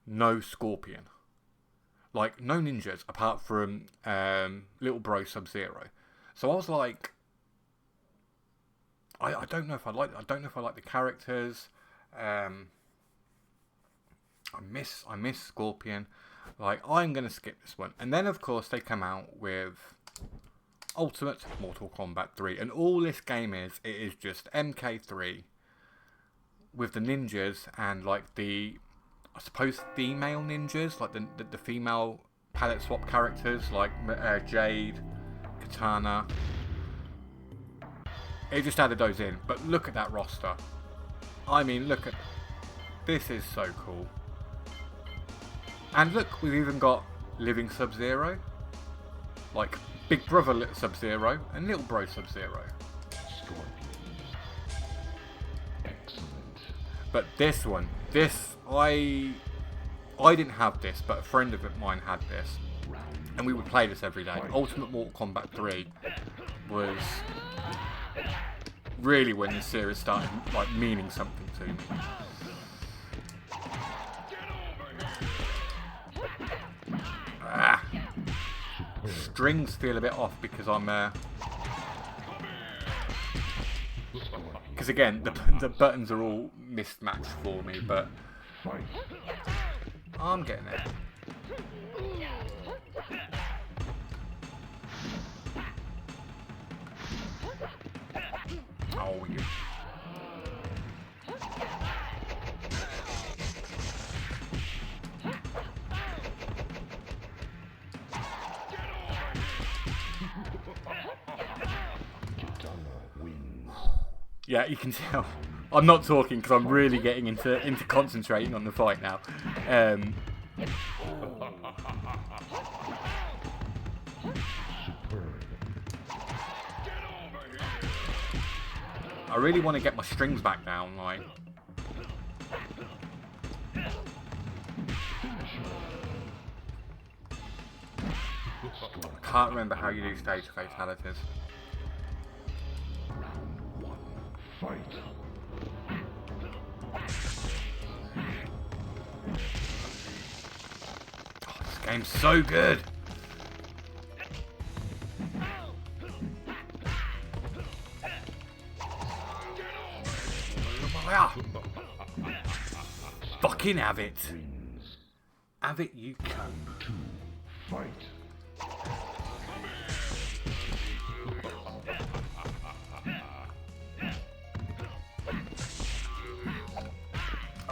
no Scorpion, like no ninjas apart from Little Bro Sub-Zero. So I was like, I don't know if I like the characters. I miss Scorpion. Like, I'm gonna skip this one. And then of course they come out with Ultimate Mortal Kombat 3, and all this game is just MK3 with the ninjas and like the, I suppose, female ninjas, like the female palette swap characters like Jade, Katana. It just added those in, but look at that roster. I mean, look at this, is so cool. And look, we've even got Living Sub-Zero, like Big Brother Sub-Zero and Little Bro Sub-Zero. Excellent. But this one, I didn't have this, but a friend of mine had this, and we would play this every day. Ultimate Mortal Kombat 3 was really when this series started like meaning something to me. Strings feel a bit off because I'm because again the buttons are all mismatched for me, but I'm getting it. Oh yeah. Yeah, you can tell I'm not talking because I'm really getting into concentrating on the fight now. Superb. I really want to get my strings back down, like. I can't remember how you do stage fatalities. Round one. Fight. Oh, this game's so good. Fucking have it. Wins. Have it you can. Two. Fight.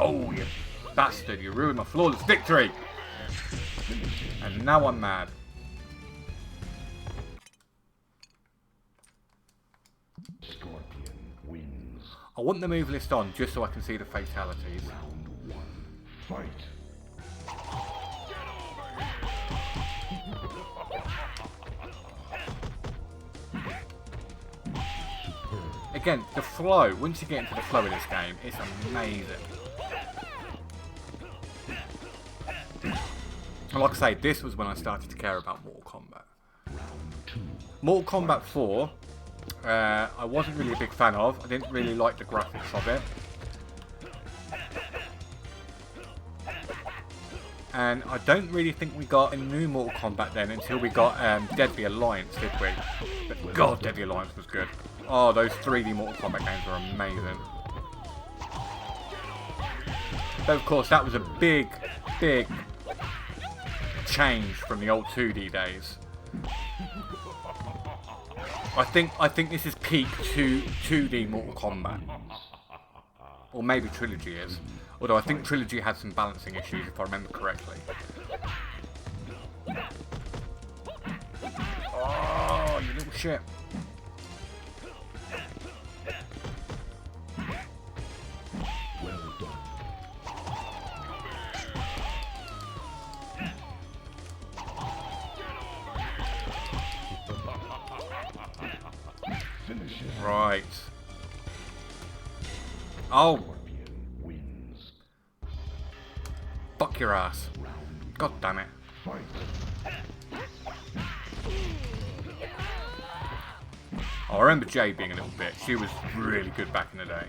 Oh, you bastard, you ruined my flawless victory. And now I'm mad. Scorpion wins. I want the move list on just so I can see the fatalities. Round one. Fight. Superb. Again, the flow, once you get into the flow of this game, it's amazing. And like I say, this was when I started to care about Mortal Kombat. Round two. Mortal Kombat 4, I wasn't really a big fan of. I didn't really like the graphics of it. And I don't really think we got a new Mortal Kombat then until we got Deadly Alliance, did we? But God, Deadly Alliance was good. Oh, those 3D Mortal Kombat games were amazing. But of course, that was a big change from the old 2D days. I think this is peak 2D Mortal Kombat. Or maybe Trilogy is. Although I think Trilogy had some balancing issues if I remember correctly. Oh, you little shit. Well done. Finish it. Right. Oh, Scorpion wins. fuck your ass. Round God damn it. fight. I remember Jade being a little bitch. She was really good back in the day.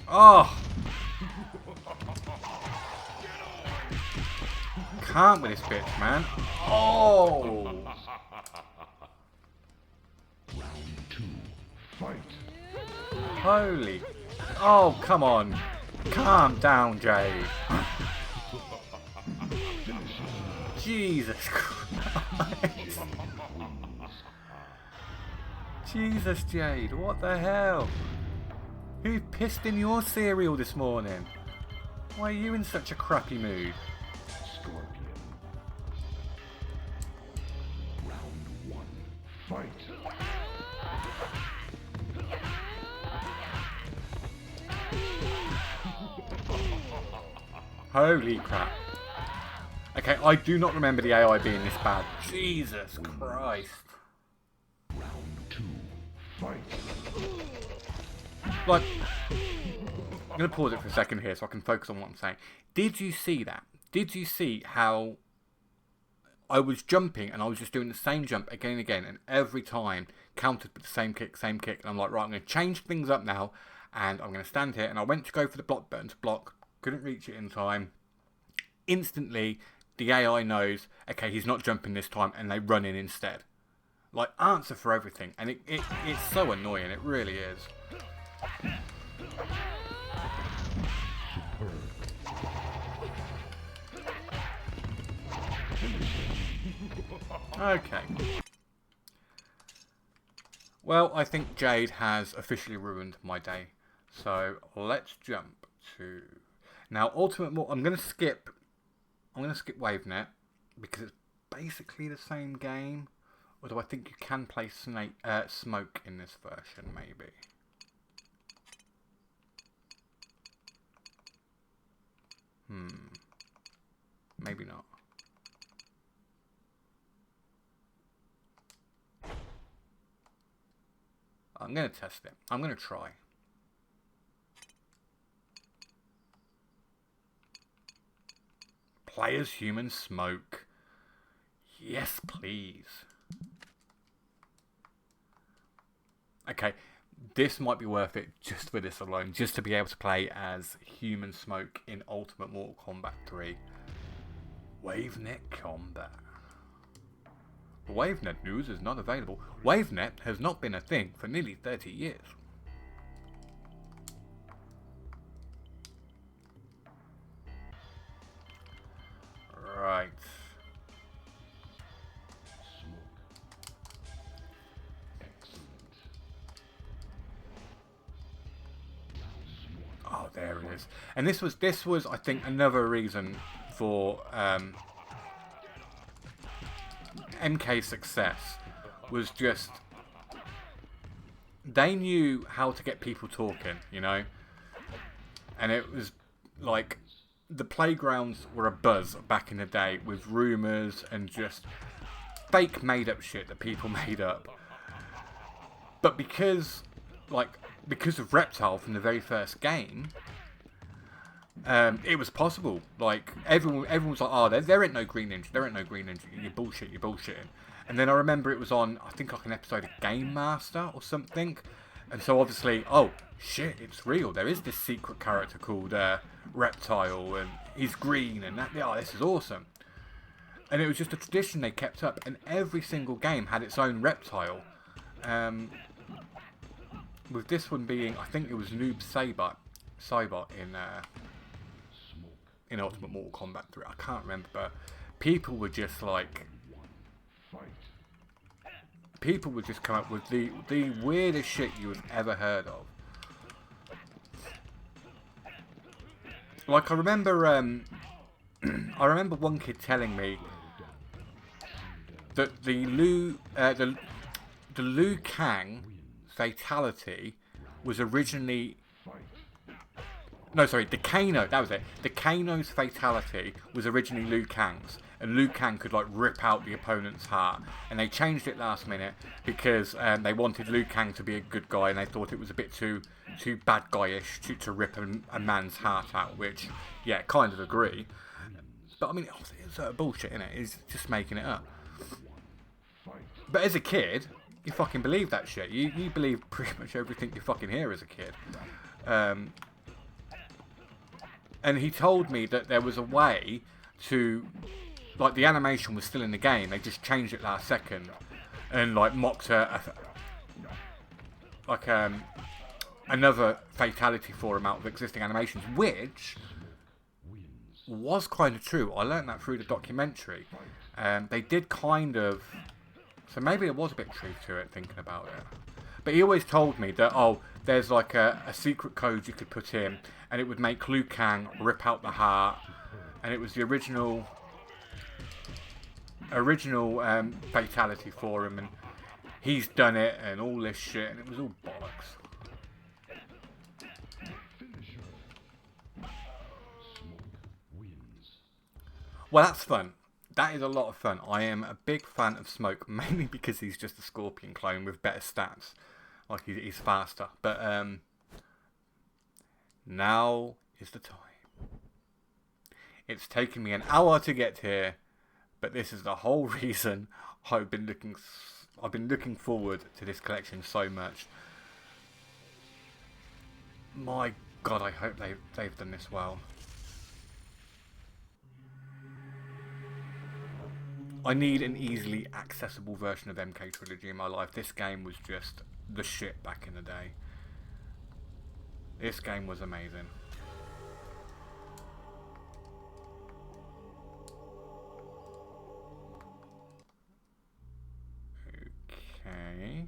Oh! Can't with this bitch, man. Oh! Round two. Fight. Holy. Oh, come on. Calm down, Jade. Jesus Christ. Jesus, Jade, what the hell? Who pissed in your cereal this morning? Why are you in such a crappy mood? Scorpion. Round one. Fight. Holy crap. Okay, I do not remember the AI being this bad. Jesus Christ. Round two. Fight. Like, I'm going to pause it for a second here so I can focus on what I'm saying. Did you see that? Did you see how I was jumping and I was just doing the same jump again and again, and every time countered with the same kick, and I'm like, right, I'm going to change things up now, and I'm going to stand here, and I went to go for the block button to block, couldn't reach it in time. Instantly, the AI knows, okay, he's not jumping this time, and they run in instead. Like, answer for everything, and it's so annoying, it really is. Superb. Okay. Well, I think Jade has officially ruined my day. So let's jump to now Ultimate Mortal. I'm gonna skip WaveNet because it's basically the same game. Although I think you can play smoke in this version, maybe. Maybe not. I'm going to test it. I'm going to try. Play as human smoke. Yes, please. Okay, this might be worth it just for this alone. Just to be able to play as human smoke in Ultimate Mortal Kombat 3. WaveNet Combat. WaveNet news is not available. WaveNet has not been a thing for nearly 30 years. Right. Oh, there it is. And this was I think another reason for MK's success was just they knew how to get people talking, you know, and it was like the playgrounds were a buzz back in the day with rumours and just fake made up shit that people made up. But because of Reptile from the very first game, it was possible. Like everyone was like, "Oh, there ain't no Green Ninja. There ain't no Green Ninja. You're bullshit. You're bullshitting." And then I remember it was on, I think like an episode of Game Master or something. And so obviously, oh shit, it's real. There is this secret character called Reptile, and he's green, and that. Oh, this is awesome. And it was just a tradition they kept up, and every single game had its own Reptile. With this one being, I think it was Noob Saibot in Ultimate Mortal Kombat 3. I can't remember, but people were just like, people would just come up with the weirdest shit you have ever heard of. Like I remember one kid telling me that the Liu Kang fatality was originally... No, sorry, the Kano, that was it. The Kano's fatality was originally Liu Kang's, and Liu Kang could like rip out the opponent's heart, and they changed it last minute because they wanted Liu Kang to be a good guy, and they thought it was a bit too bad guyish to rip a man's heart out, which, yeah, kind of agree. But I mean, it's bullshit, innit? It's just making it up. But as a kid, you fucking believe that shit. You believe pretty much everything you fucking hear as a kid. And he told me that there was a way to, like, the animation was still in the game. They just changed it last second, and like mocked another fatality for him out of existing animations, which was kind of true. I learned that through the documentary. They did kind of, so maybe there was a bit of truth to it, thinking about it. But he always told me that, oh, there's like a secret code you could put in, and it would make Liu Kang rip out the heart, and it was the original fatality for him, and he's done it, and all this shit, and it was all bollocks. Well, that's fun. That is a lot of fun. I am a big fan of Smoke, mainly because he's just a Scorpion clone with better stats. Like, he's faster. But, now is the time. It's taken me an hour to get here, but this is the whole reason I've been looking forward to this collection so much. My God, I hope they've done this well. I need an easily accessible version of MK Trilogy in my life. This game was just the shit back in the day. This game was amazing. Okay.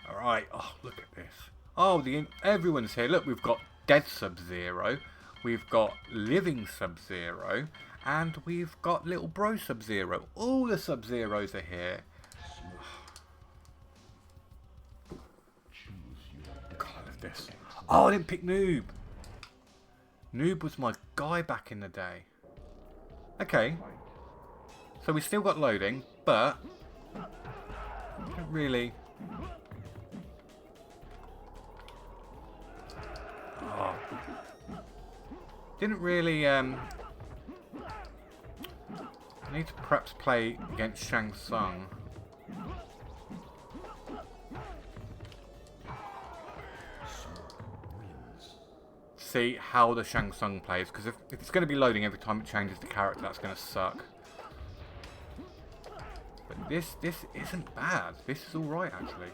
Alright, oh, look at this. Oh, everyone's here. Look, we've got Dead Sub-Zero. we've got Living Sub-Zero, and we've got Little Bro Sub-Zero. All the Sub-Zeros are here. God, I love this. Oh, I didn't pick Noob. Noob was my guy back in the day. Okay. So we still got loading, but don't really. Oh. Didn't really. I need to perhaps play against Shang Tsung. See how the Shang Tsung plays, because if it's going to be loading every time it changes the character, that's going to suck. But this isn't bad. This is all right actually.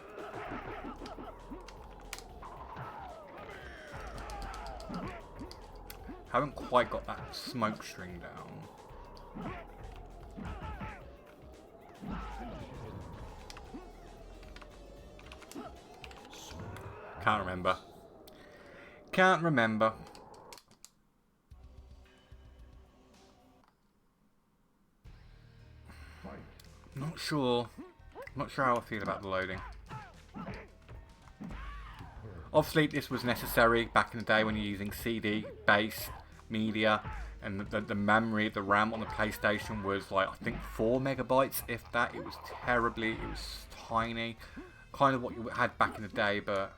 Haven't quite got that smoke string down. Can't remember. Can't remember. Not sure. Not sure how I feel about the loading. Obviously, this was necessary back in the day when you're using CD, base, media, and the memory, the RAM on the PlayStation was like, I think 4 megabytes, if that. It was terribly, it was tiny. Kind of what you had back in the day, but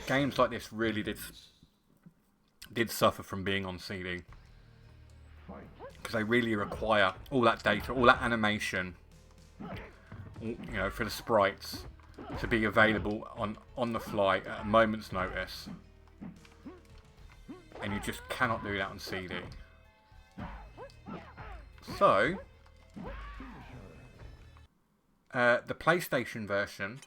games like this really did suffer from being on CD, because they really require all that data, all that animation, you know, for the sprites to be available on the fly at a moment's notice, and you just cannot do that on CD. So the PlayStation version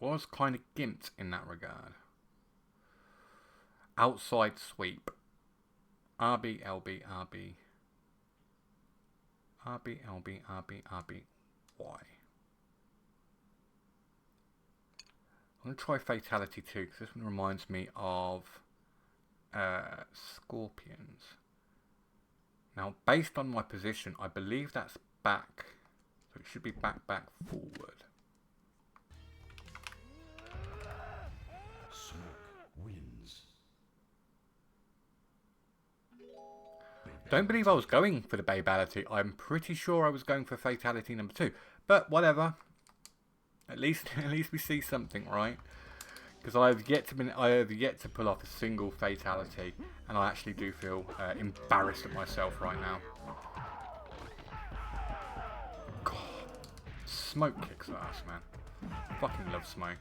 was kind of gimped in that regard. Outside sweep. RB, LB, RB. RB, LB, RB, RB. Y. I'm going to try Fatality 2, because this one reminds me of Scorpions. Now, based on my position, I believe that's back. So it should be back, forward. Don't believe I was going for the Babality. I'm pretty sure I was going for Fatality number 2. But whatever. At least we see something, right? Because I have yet to pull off a single Fatality, and I actually do feel embarrassed at myself right now. God, Smoke kicks ass, man. Fucking love Smoke.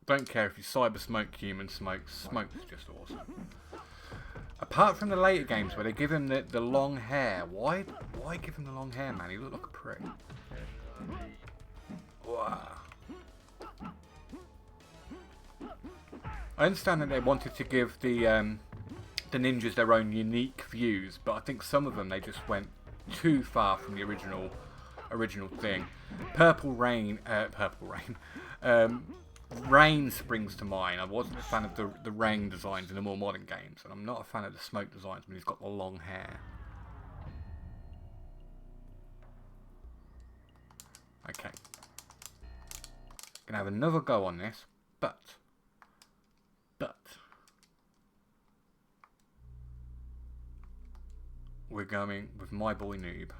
Don't care if you cyber smoke, human smoke. Smoke is just awesome. Apart from the later games where they give him the long hair. Why give him the long hair, man? He looked like a prick. Wow. I understand that they wanted to give the ninjas their own unique views, but I think some of them they just went too far from the original thing. Purple Rain. Rain springs to mind. I wasn't a fan of the Rain designs in the more modern games, and I'm not a fan of the Smoke designs when he's got the long hair. Okay. Gonna have another go on this, but we're going with my boy Noob.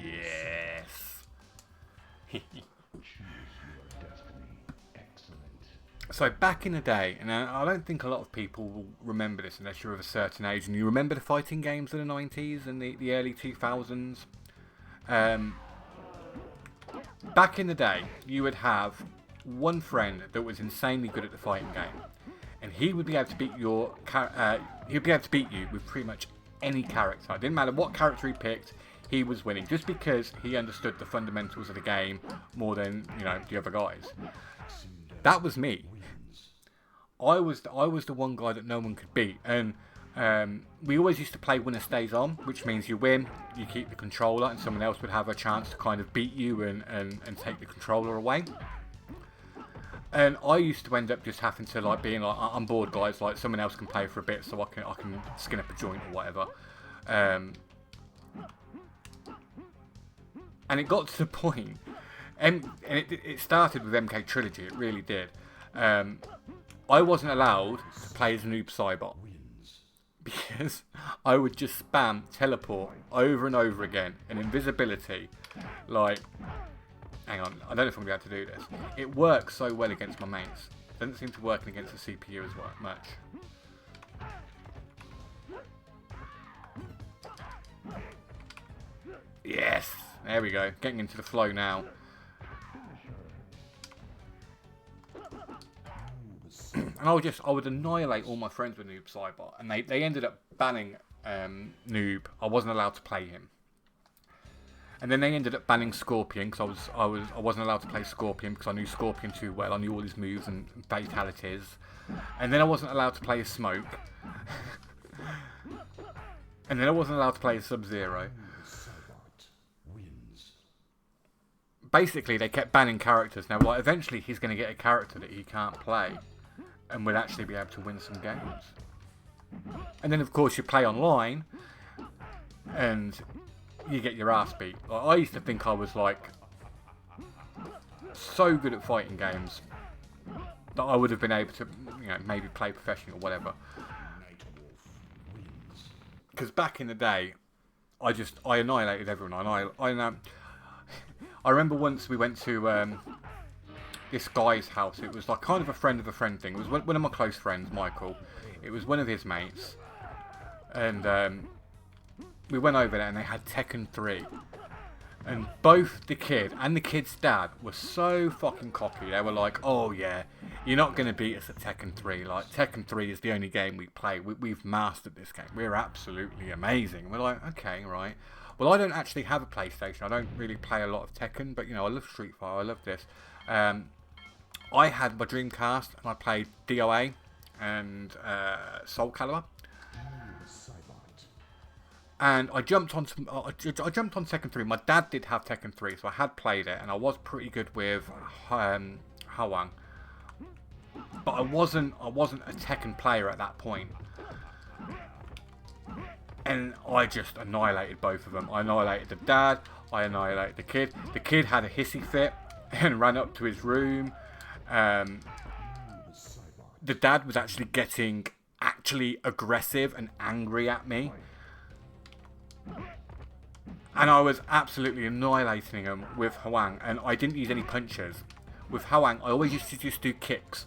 Yes. So back in the day, and I don't think a lot of people will remember this unless you're of a certain age and you remember the fighting games of the 90s and the early 2000s. Back in the day, you would have one friend that was insanely good at the fighting game, and he would be able to beat you with pretty much any character. It didn't matter what character he picked. He was winning just because he understood the fundamentals of the game more than, you know, the other guys. That was me. I was the one guy that no one could beat, and we always used to play winner stays on, which means you win, you keep the controller, and someone else would have a chance to kind of beat you and take the controller away. And I used to end up just having to like being like, I'm bored, guys. Like someone else can play for a bit, so I can skin up a joint or whatever. And it got to the point, and it started with MK Trilogy. It really did. I wasn't allowed to play as Noob Saibot because I would just spam teleport over and over again and invisibility. Like, hang on, I don't know if I'm going to be able to do this. It works so well against my mates. It doesn't seem to work against the CPU as much. Yes, there we go. Getting into the flow now. And I would annihilate all my friends with Noob Saibot, and they ended up banning Noob. I wasn't allowed to play him, and then they ended up banning Scorpion because I wasn't allowed to play Scorpion because I knew Scorpion too well. I knew all his moves and fatalities, and then I wasn't allowed to play as Smoke, and then I wasn't allowed to play as Sub-Zero. Basically, they kept banning characters. Now, like, eventually he's going to get a character that he can't play, and will actually be able to win some games. And then, of course, you play online, and you get your ass beat. Like, I used to think I was, like, so good at fighting games that I would have been able to, you know, maybe play professionally or whatever. Because back in the day, I annihilated everyone. I remember once we went to this guy's house. It was like kind of a friend of a friend thing. It was one of my close friends, Michael. It was one of his mates. And we went over there and they had Tekken 3. And both the kid and the kid's dad were so fucking cocky. They were like, oh yeah, you're not going to beat us at Tekken 3. Like, Tekken 3 is the only game we play. We've mastered this game. We're absolutely amazing. And we're like, okay, right. Well, I don't actually have a PlayStation. I don't really play a lot of Tekken, but, you know, I love Street Fighter. I love this. I had my Dreamcast, and I played DOA and Soul Calibur. And I jumped on Tekken 3. My dad did have Tekken 3, so I had played it, and I was pretty good with Hwang. But I wasn't a Tekken player at that point. And I just annihilated both of them. I annihilated the dad, I annihilated the kid. The kid had a hissy fit and ran up to his room. The dad was actually getting aggressive and angry at me. And I was absolutely annihilating him with Hwang. And I didn't use any punches. With Hwang, I always used to just do kicks.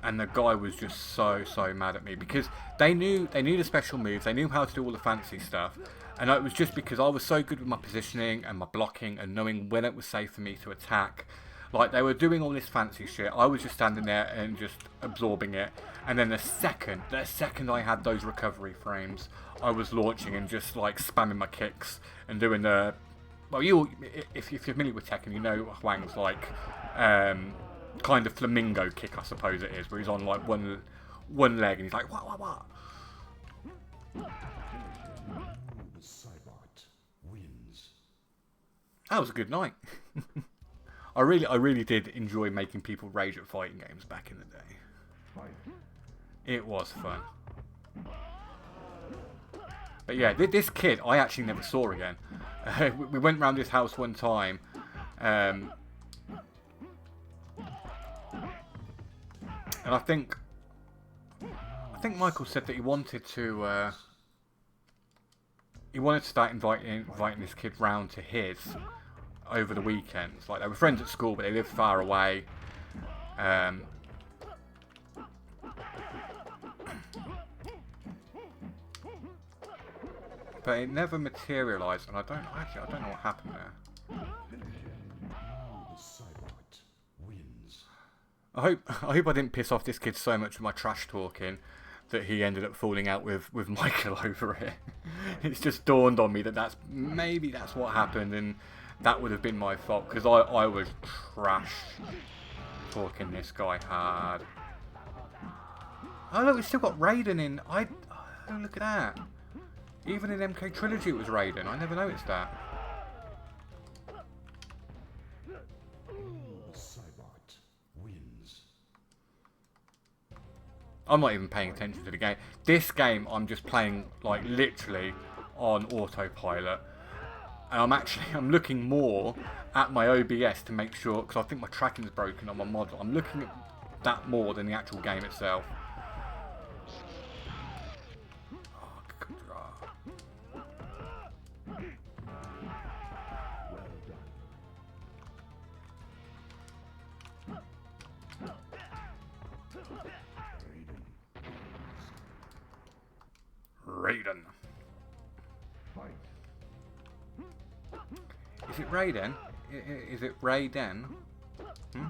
And the guy was just so mad at me because they knew the special moves, they knew how to do all the fancy stuff, and it was just because I was so good with my positioning and my blocking and knowing when it was safe for me to attack. Like, they were doing all this fancy shit, I was just standing there and just absorbing it, and then the second I had those recovery frames, I was launching and just like spamming my kicks and doing the, well, if you're familiar with Tekken, you know Hwang's like kind of flamingo kick, I suppose it is, where he's on like one leg and he's like what. That was a good night. I really did enjoy making people rage at fighting games back in the day. It was fun. But yeah, this kid I actually never saw again. We went round his house one time. And I think Michael said that he wanted to start inviting this kid round to his over the weekends. Like, they were friends at school, but they lived far away. But it never materialised, and I don't know what happened there. I hope I didn't piss off this kid so much with my trash talking that he ended up falling out with Michael over it. It's just dawned on me that maybe that's what happened, and that would have been my fault because I was trash. talking this guy hard. Oh look, we've still got Raiden in. Oh, look at that. Even in MK Trilogy it was Raiden. I never noticed that. Cybot wins. I'm not even paying attention to the game. This game I'm just playing like literally on autopilot. And I'm looking more at my OBS to make sure, because I think my tracking's broken on my model. I'm looking at that more than the actual game itself. Oh, good draw. Raiden. Fight. Is it Raiden? Is it Raiden? Hmm?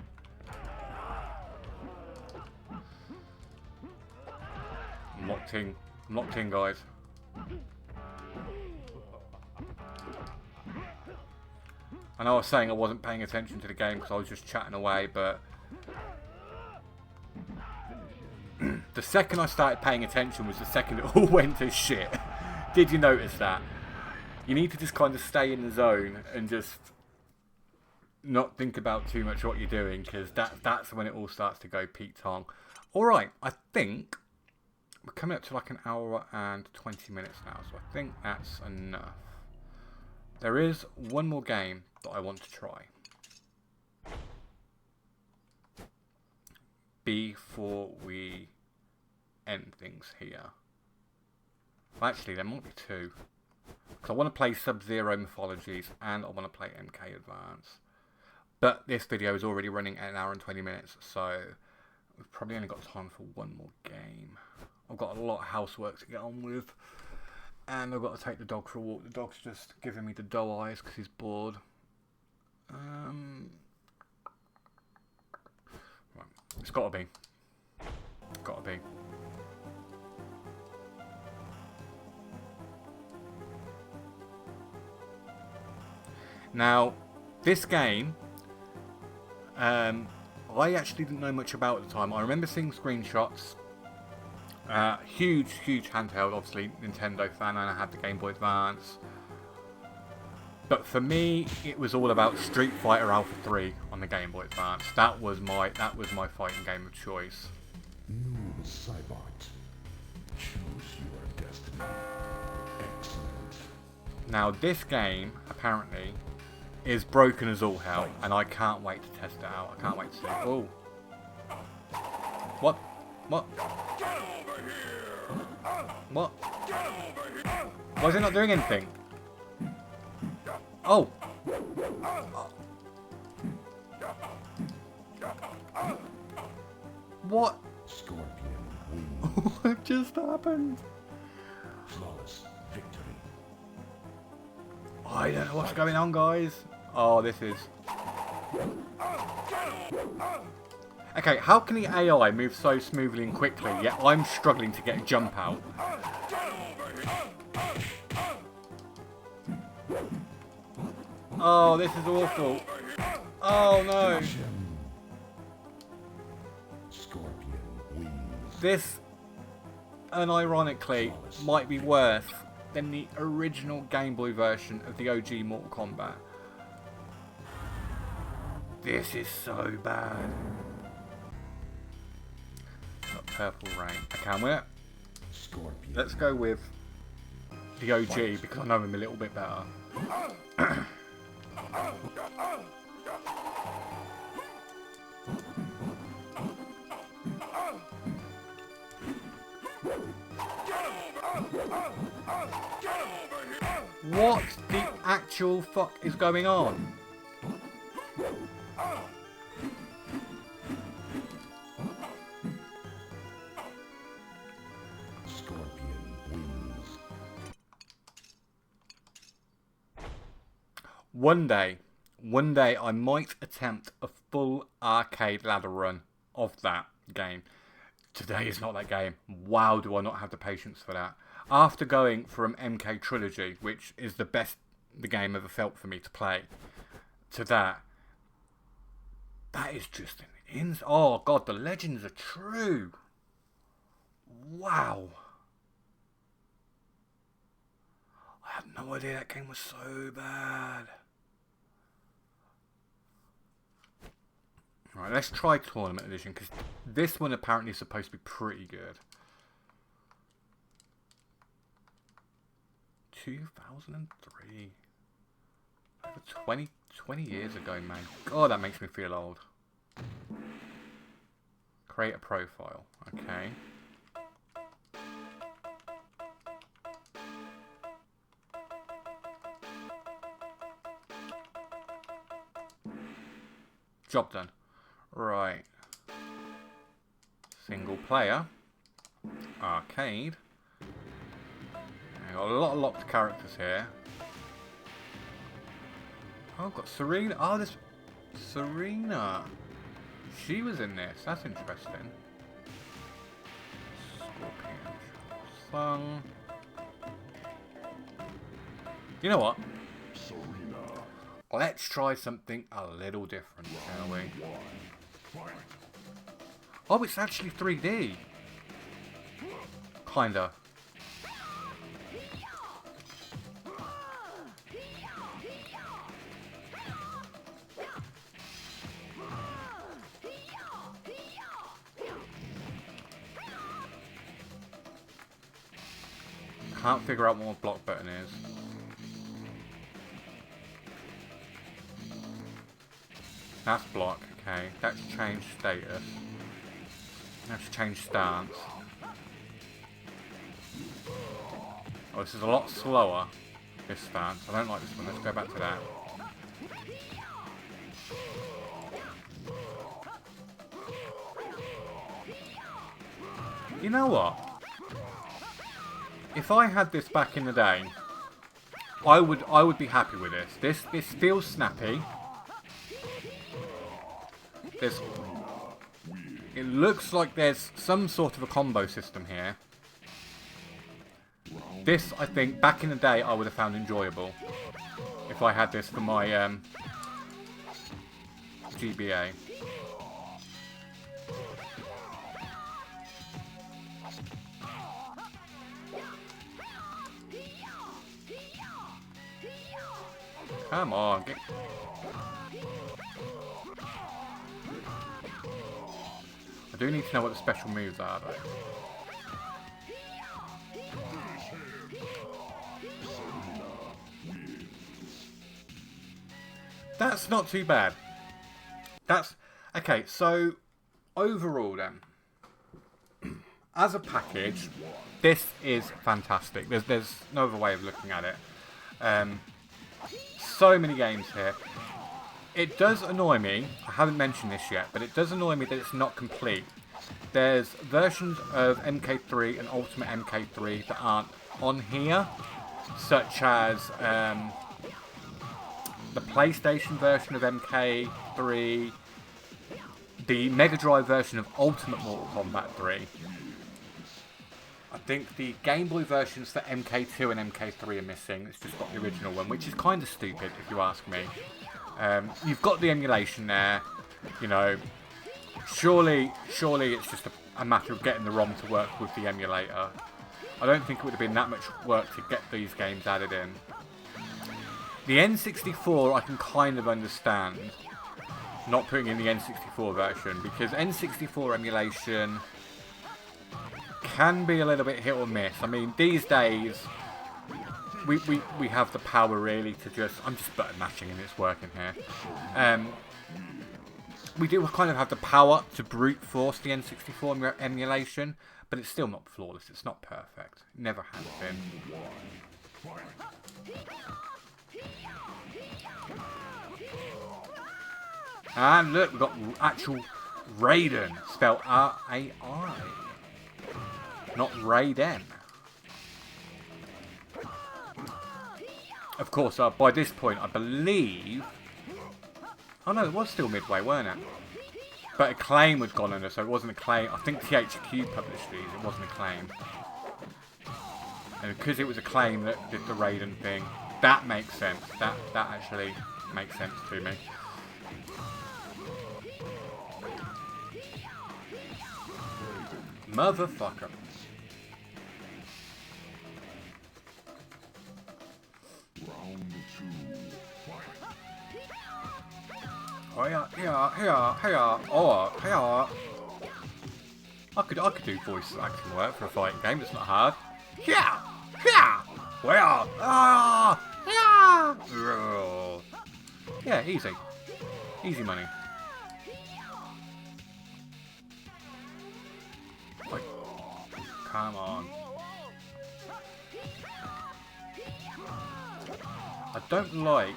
I'm locked in. I'm locked in, guys. I know I was saying I wasn't paying attention to the game because I was just chatting away, but the second I started paying attention was the second it all went to shit. Did you notice that? You need to just kind of stay in the zone and just not think about too much what you're doing, because that's when it all starts to go Pete Tong. Alright, I think we're coming up to like an hour and 20 minutes now, so I think that's enough. There is one more game that I want to try before we end things here. Well, actually, there might be two. Because I want to play Sub-Zero Mythologies and I want to play MK Advance. But this video is already running at an hour and 20 minutes, so we've probably only got time for one more game. I've got a lot of housework to get on with. And I've got to take the dog for a walk. The dog's just giving me the doe eyes because he's bored. Right. It's got to be. Got to be. Now, this game, I actually didn't know much about at the time. I remember seeing screenshots. Huge handheld, obviously Nintendo fan, and I had the Game Boy Advance. But for me, it was all about Street Fighter Alpha 3 on the Game Boy Advance. That was my fighting game of choice. Noob Cybot. Choose your destiny. Excellent. Now this game, apparently, is broken as all hell, and I can't wait to test it out. I can't wait to see. Oh. What? What? What? Why is it not doing anything? Oh! What? Scorpion wins. What just happened? Flawless victory. I don't know what's going on, guys. Oh, this is... Okay, how can the AI move so smoothly and quickly, yet I'm struggling to get a jump out? Oh, this is awful. Oh, no. Scorpion wins. This, unironically, might be worse than the original Game Boy version of the OG Mortal Kombat. This is so bad. Got Purple Rain. Okay, I'm gonna... Scorpion. Let's go with the OG because I know him a little bit better. What the actual fuck is going on? Scorpion wins. One day I might attempt a full arcade ladder run of that game. Today is not that game. Wow, do I not have the patience for that. After going from MK Trilogy, which is the best the game ever felt for me to play, to that is just an Oh god, the legends are true. Wow. I had no idea that game was so bad. Right, let's try Tournament Edition, because this one apparently is supposed to be pretty good. 2003. Over 20 years ago, man. God, that makes me feel old. Create a profile. Okay. Job done. Right. Single player. Arcade. I've got a lot of locked characters here. Oh, I've got Serena. Oh, this Serena. She was in this. That's interesting. Scorpion. Song. You know what? Let's try something a little different, shall we? Oh, it's actually 3D. Kinda. Can't figure out what my block button is. That's block, okay. That's change status. That's change stance. Oh, this is a lot slower, this stance. I don't like this one. Let's go back to that. You know what? If I had this back in the day, I would be happy with this. This feels snappy. It looks like there's some sort of a combo system here. This, I think, back in the day, I would have found enjoyable if I had this for my GBA. Come on, get... I do need to know what the special moves are, though. That's not too bad. That's... Okay, so... Overall, then. As a package, this is fantastic. There's no other way of looking at it. So many games here. It does annoy me, I haven't mentioned this yet, but it does annoy me that it's not complete. There's versions of MK3 and Ultimate MK3 that aren't on here, such as the PlayStation version of MK3, the Mega Drive version of Ultimate Mortal Kombat 3. I think the Game Boy versions for MK2 and MK3 are missing. It's just got the original one, which is kind of stupid if you ask me. You've got the emulation there, you know. Surely it's just a matter of getting the ROM to work with the emulator. I don't think it would have been that much work to get these games added in. The N64 I can kind of understand not putting in the N64 version, because N64 emulation can be a little bit hit or miss. I mean, these days we have the power really to just... I'm just button mashing and it's working here. We do kind of have the power to brute force the N64 emulation, but it's still not flawless. It's not perfect. It never has been. And look, we've got actual Raiden, spelled R-A-I. Not Raiden. Of course, by this point, I believe... Oh no, it was still Midway, weren't it? But Acclaim had gone under, so it wasn't Acclaim. I think THQ published these, it wasn't Acclaim. And because it was Acclaim that did the Raiden thing, that makes sense. That actually makes sense to me. Motherfucker. Round 2. Oh yeah, oh yeah. I could do voice acting work for a fighting game. It's not hard. Yeah, well, yeah, easy money. Wait. Come on. I don't like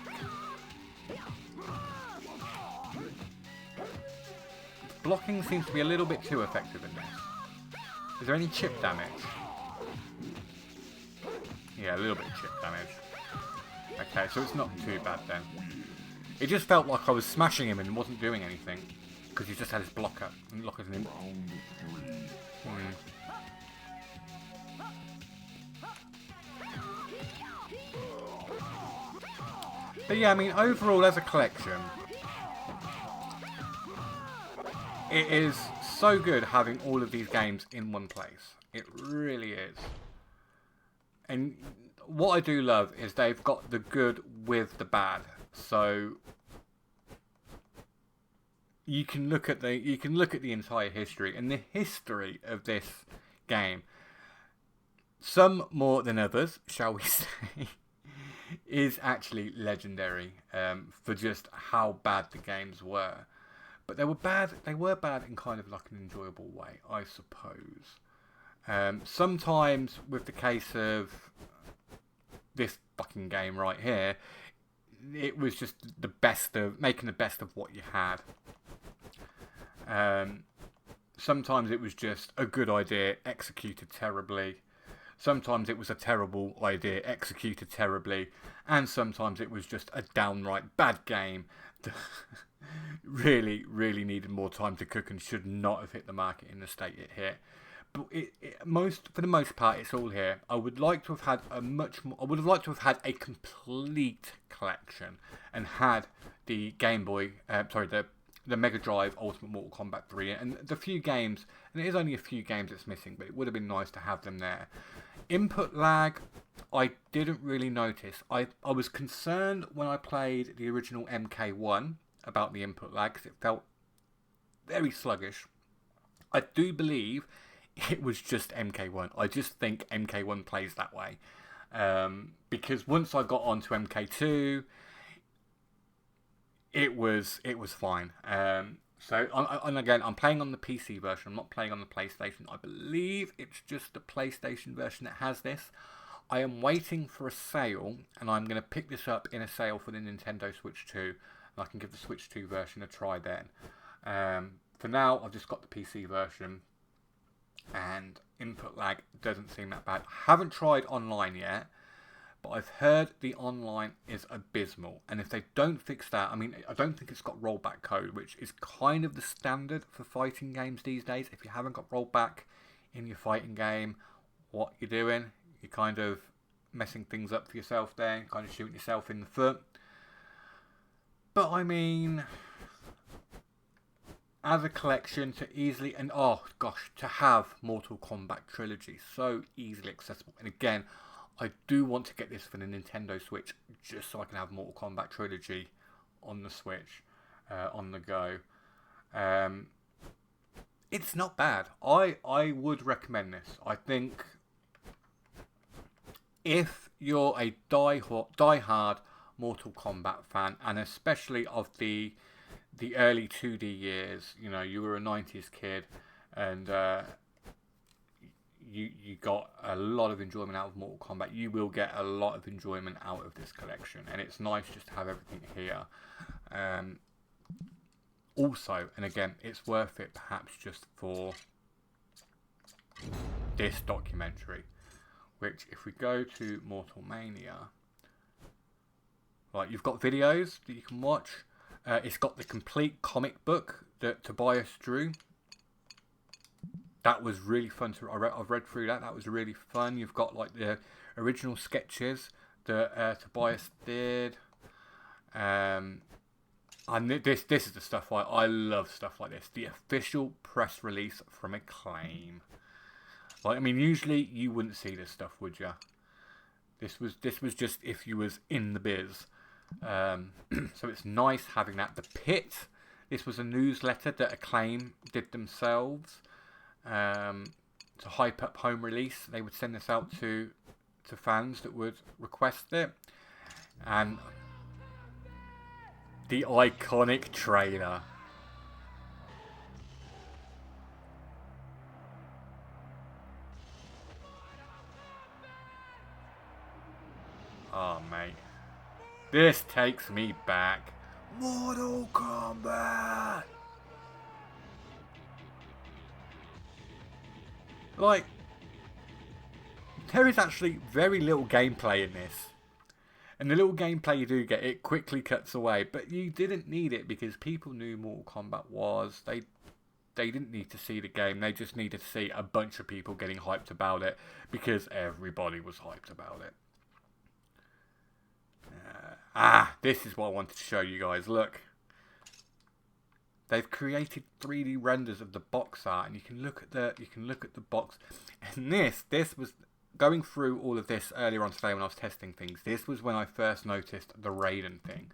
blocking. Seems to be a little bit too effective in this. Is there any chip damage? Yeah, a little bit of chip damage. Okay, so it's not too bad then. It just felt like I was smashing him and wasn't doing anything because he just had his blocker and blockers in him. But yeah, I mean, overall as a collection, it is so good having all of these games in one place. It really is. And what I do love is they've got the good with the bad. So you can look at the entire history, and the history of this game, some more than others, shall we say, is actually legendary for just how bad the games were. But they were bad in kind of like an enjoyable way, I suppose. Sometimes with the case of this fucking game right here, it was just making the best of what you had. Sometimes it was just a good idea executed terribly. Sometimes it was a terrible idea executed terribly, and sometimes it was just a downright bad game that really needed more time to cook and should not have hit the market in the state it hit. But for the most part, it's all here. I would like to have had a complete collection and had the Game Boy, the Mega Drive Ultimate Mortal Kombat 3, and the few games, and it is only a few games it's missing, but it would have been nice to have them there. Input lag, I didn't really notice. I was concerned when I played the original MK1 about the input lag because it felt very sluggish. I do believe it was just MK1. I just think MK1 plays that way. Because once I got onto MK2, it was fine. And again, I'm playing on the PC version. I'm not playing on the PlayStation. I believe it's just the PlayStation version that has this. I am waiting for a sale, and I'm going to pick this up in a sale for the Nintendo Switch 2. And I can give the Switch 2 version a try then. For now, I've just got the PC version, and input lag doesn't seem that bad. I haven't tried online yet, but I've heard the online is abysmal. And if they don't fix that, I mean, I don't think it's got rollback code, which is kind of the standard for fighting games these days. If you haven't got rollback in your fighting game, what you're doing, you're kind of messing things up for yourself there, kind of shooting yourself in the foot. But I mean, as a collection to easily, and oh gosh, to have Mortal Kombat Trilogy so easily accessible. And again, I do want to get this for the Nintendo Switch just so I can have Mortal Kombat Trilogy on the Switch, on the go. It's not bad. I would recommend this. I think if you're a die-hard Mortal Kombat fan, and especially of the early 2D years, you know, you were a 90s kid, and you got a lot of enjoyment out of Mortal Kombat. You will get a lot of enjoyment out of this collection, and it's nice just to have everything here. Also, and again, it's worth it perhaps just for this documentary, which if we go to Mortal Mania, right, you've got videos that you can watch. It's got the complete comic book that Tobias drew. That was really fun I've read through that. That was really fun. You've got like the original sketches that Tobias did. And this is the stuff I love stuff like this. The official press release from Acclaim. Like, I mean, usually you wouldn't see this stuff, would you? This was just if you was in the biz. So it's nice having that. The Pit. This was a newsletter that Acclaim did themselves. To hype up home release, they would send this out to fans that would request it. And the iconic trailer. Oh, mate. This takes me back. Mortal Kombat! Like, there is actually very little gameplay in this. And the little gameplay you do get, it quickly cuts away. But you didn't need it because people knew Mortal Kombat was. They didn't need to see the game. They just needed to see a bunch of people getting hyped about it because everybody was hyped about it. This is what I wanted to show you guys. Look. They've created 3D renders of the box art, and you can look at the box. And this was going through all of this earlier on today when I was testing things. This was when I first noticed the Raiden thing,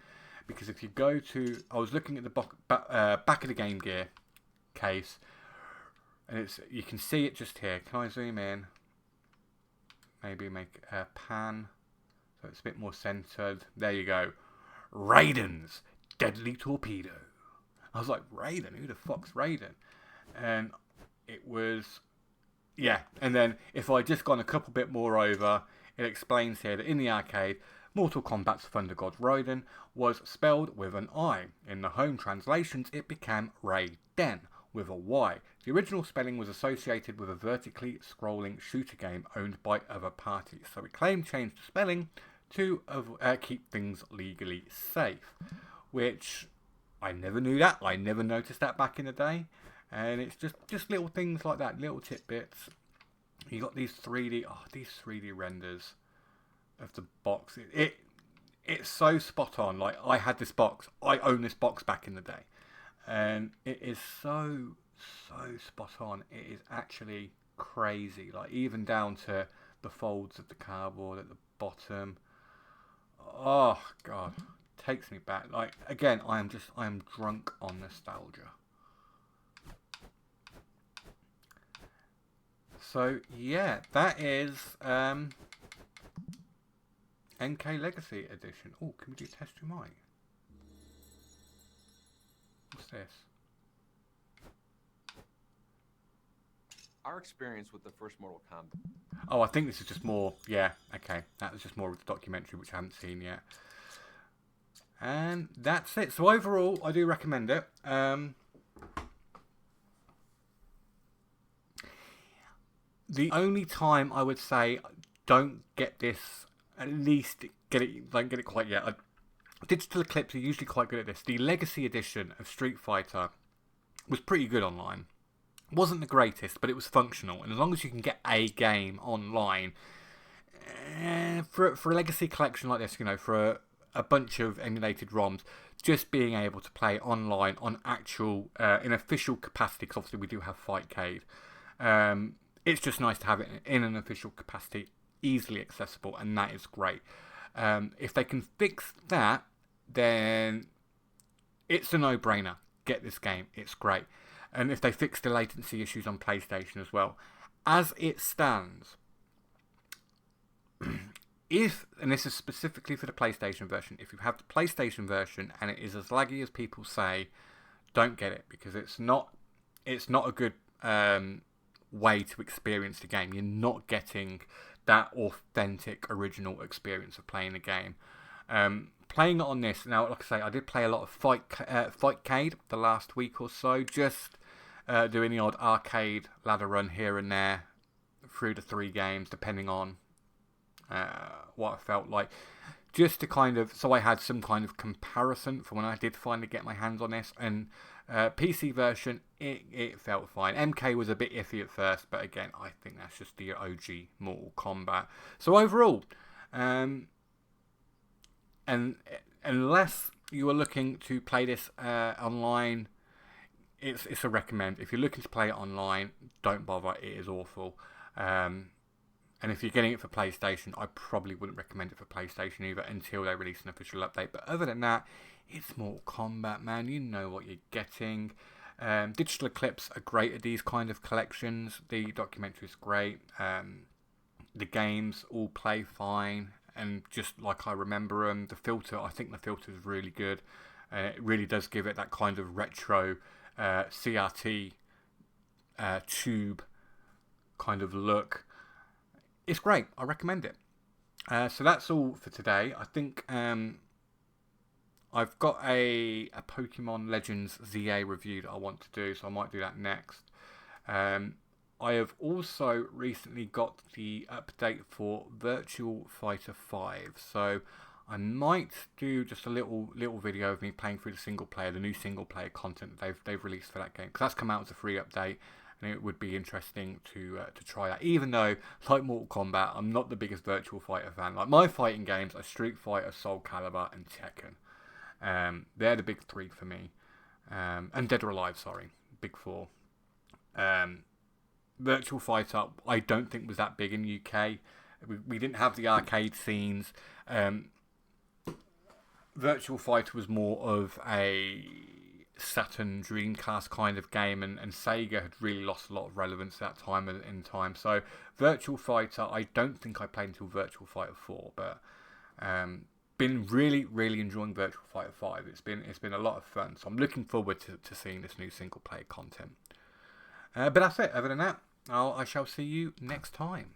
because if you go to, I was looking at the back of the Game Gear case, and you can see it just here. Can I zoom in? Maybe make a pan so it's a bit more centered. There you go. Raiden's Deadly Torpedo. I was like, Raiden? Who the fuck's Raiden? And it was, yeah. And then if I just gone a couple bit more over, it explains here that in the arcade, Mortal Kombat's Thunder God Raiden was spelled with an I. In the home translations, it became Raiden with a Y. The original spelling was associated with a vertically scrolling shooter game owned by other parties. So Acclaim changed the spelling to keep things legally safe, which I never knew that. I never noticed that back in the day. And it's just little things like that, little tidbits. You got these 3D renders of the box. It's so spot on. Like, I had this box. I own this box back in the day. And it is so spot on. It is actually crazy. Like, even down to the folds of the cardboard at the bottom. Oh, God. Takes me back. Like, again, I am drunk on nostalgia. So yeah, that is NK Legacy Edition. Oh, can we do test your mic? What's this? Our experience with the first Mortal Kombat. Oh, I think this is just more. Yeah, okay. That was just more of the documentary, which I haven't seen yet. And that's it. So overall, I do recommend it. The only time I would say don't get this, at least don't get it quite yet. Digital Eclipse are usually quite good at this. The Legacy Edition of Street Fighter was pretty good online. It wasn't the greatest, but it was functional. And as long as you can get a game online, for a Legacy collection like this, you know, for a bunch of emulated ROMs, just being able to play online on actual, in official capacity, because obviously we do have Fightcade. It's just nice to have it in an official capacity, easily accessible, and that is great. If they can fix that, then it's a no-brainer. Get this game, it's great. And if they fix the latency issues on PlayStation as well. As it stands, and this is specifically for the PlayStation version, if you have the PlayStation version and it is as laggy as people say, don't get it, because it's not a good way to experience the game. You're not getting that authentic original experience of playing the game. Playing it on this, now like I say, I did play a lot of Fightcade the last week or so, just doing the odd arcade ladder run here and there through the 3 games, depending on what I felt like, just to kind of, so I had some kind of comparison for when I did finally get my hands on this. And PC version, it felt fine. MK was a bit iffy at first, but again, I think that's just the OG Mortal Kombat. So overall, and unless you are looking to play this online, it's a recommend. If you're looking to play it online, don't bother. It is awful. And if you're getting it for PlayStation, I probably wouldn't recommend it for PlayStation either until they release an official update. But other than that, it's Mortal Kombat, man. You know what you're getting. Digital Eclipse are great at these kind of collections. The documentary is great. The games all play fine, and just like I remember them. The filter, I think the filter is really good. It really does give it that kind of retro CRT tube kind of look. It's great. I recommend it. So that's all for today. I think I've got a Pokemon Legends ZA review that I want to do, so I might do that next. I have also recently got the update for Virtual Fighter 5, so I might do just a little video of me playing through the new single player content that they've released for that game, because that's come out as a free update. And it would be interesting to try that. Even though, like Mortal Kombat, I'm not the biggest Virtual Fighter fan. Like, my fighting games are Street Fighter, Soul Calibur, and Tekken. They're the big three for me. And Dead or Alive, sorry, big four. Virtual Fighter, I don't think was that big in the UK. We didn't have the arcade scenes. Virtual Fighter was more of a Saturn Dreamcast kind of game, and Sega had really lost a lot of relevance at that time in time. So Virtual Fighter, I don't think I played until Virtual Fighter 4, but been really enjoying Virtual Fighter 5. It's been a lot of fun, so I'm looking forward to seeing this new single player content. But that's it. Other than that, I shall see you next time.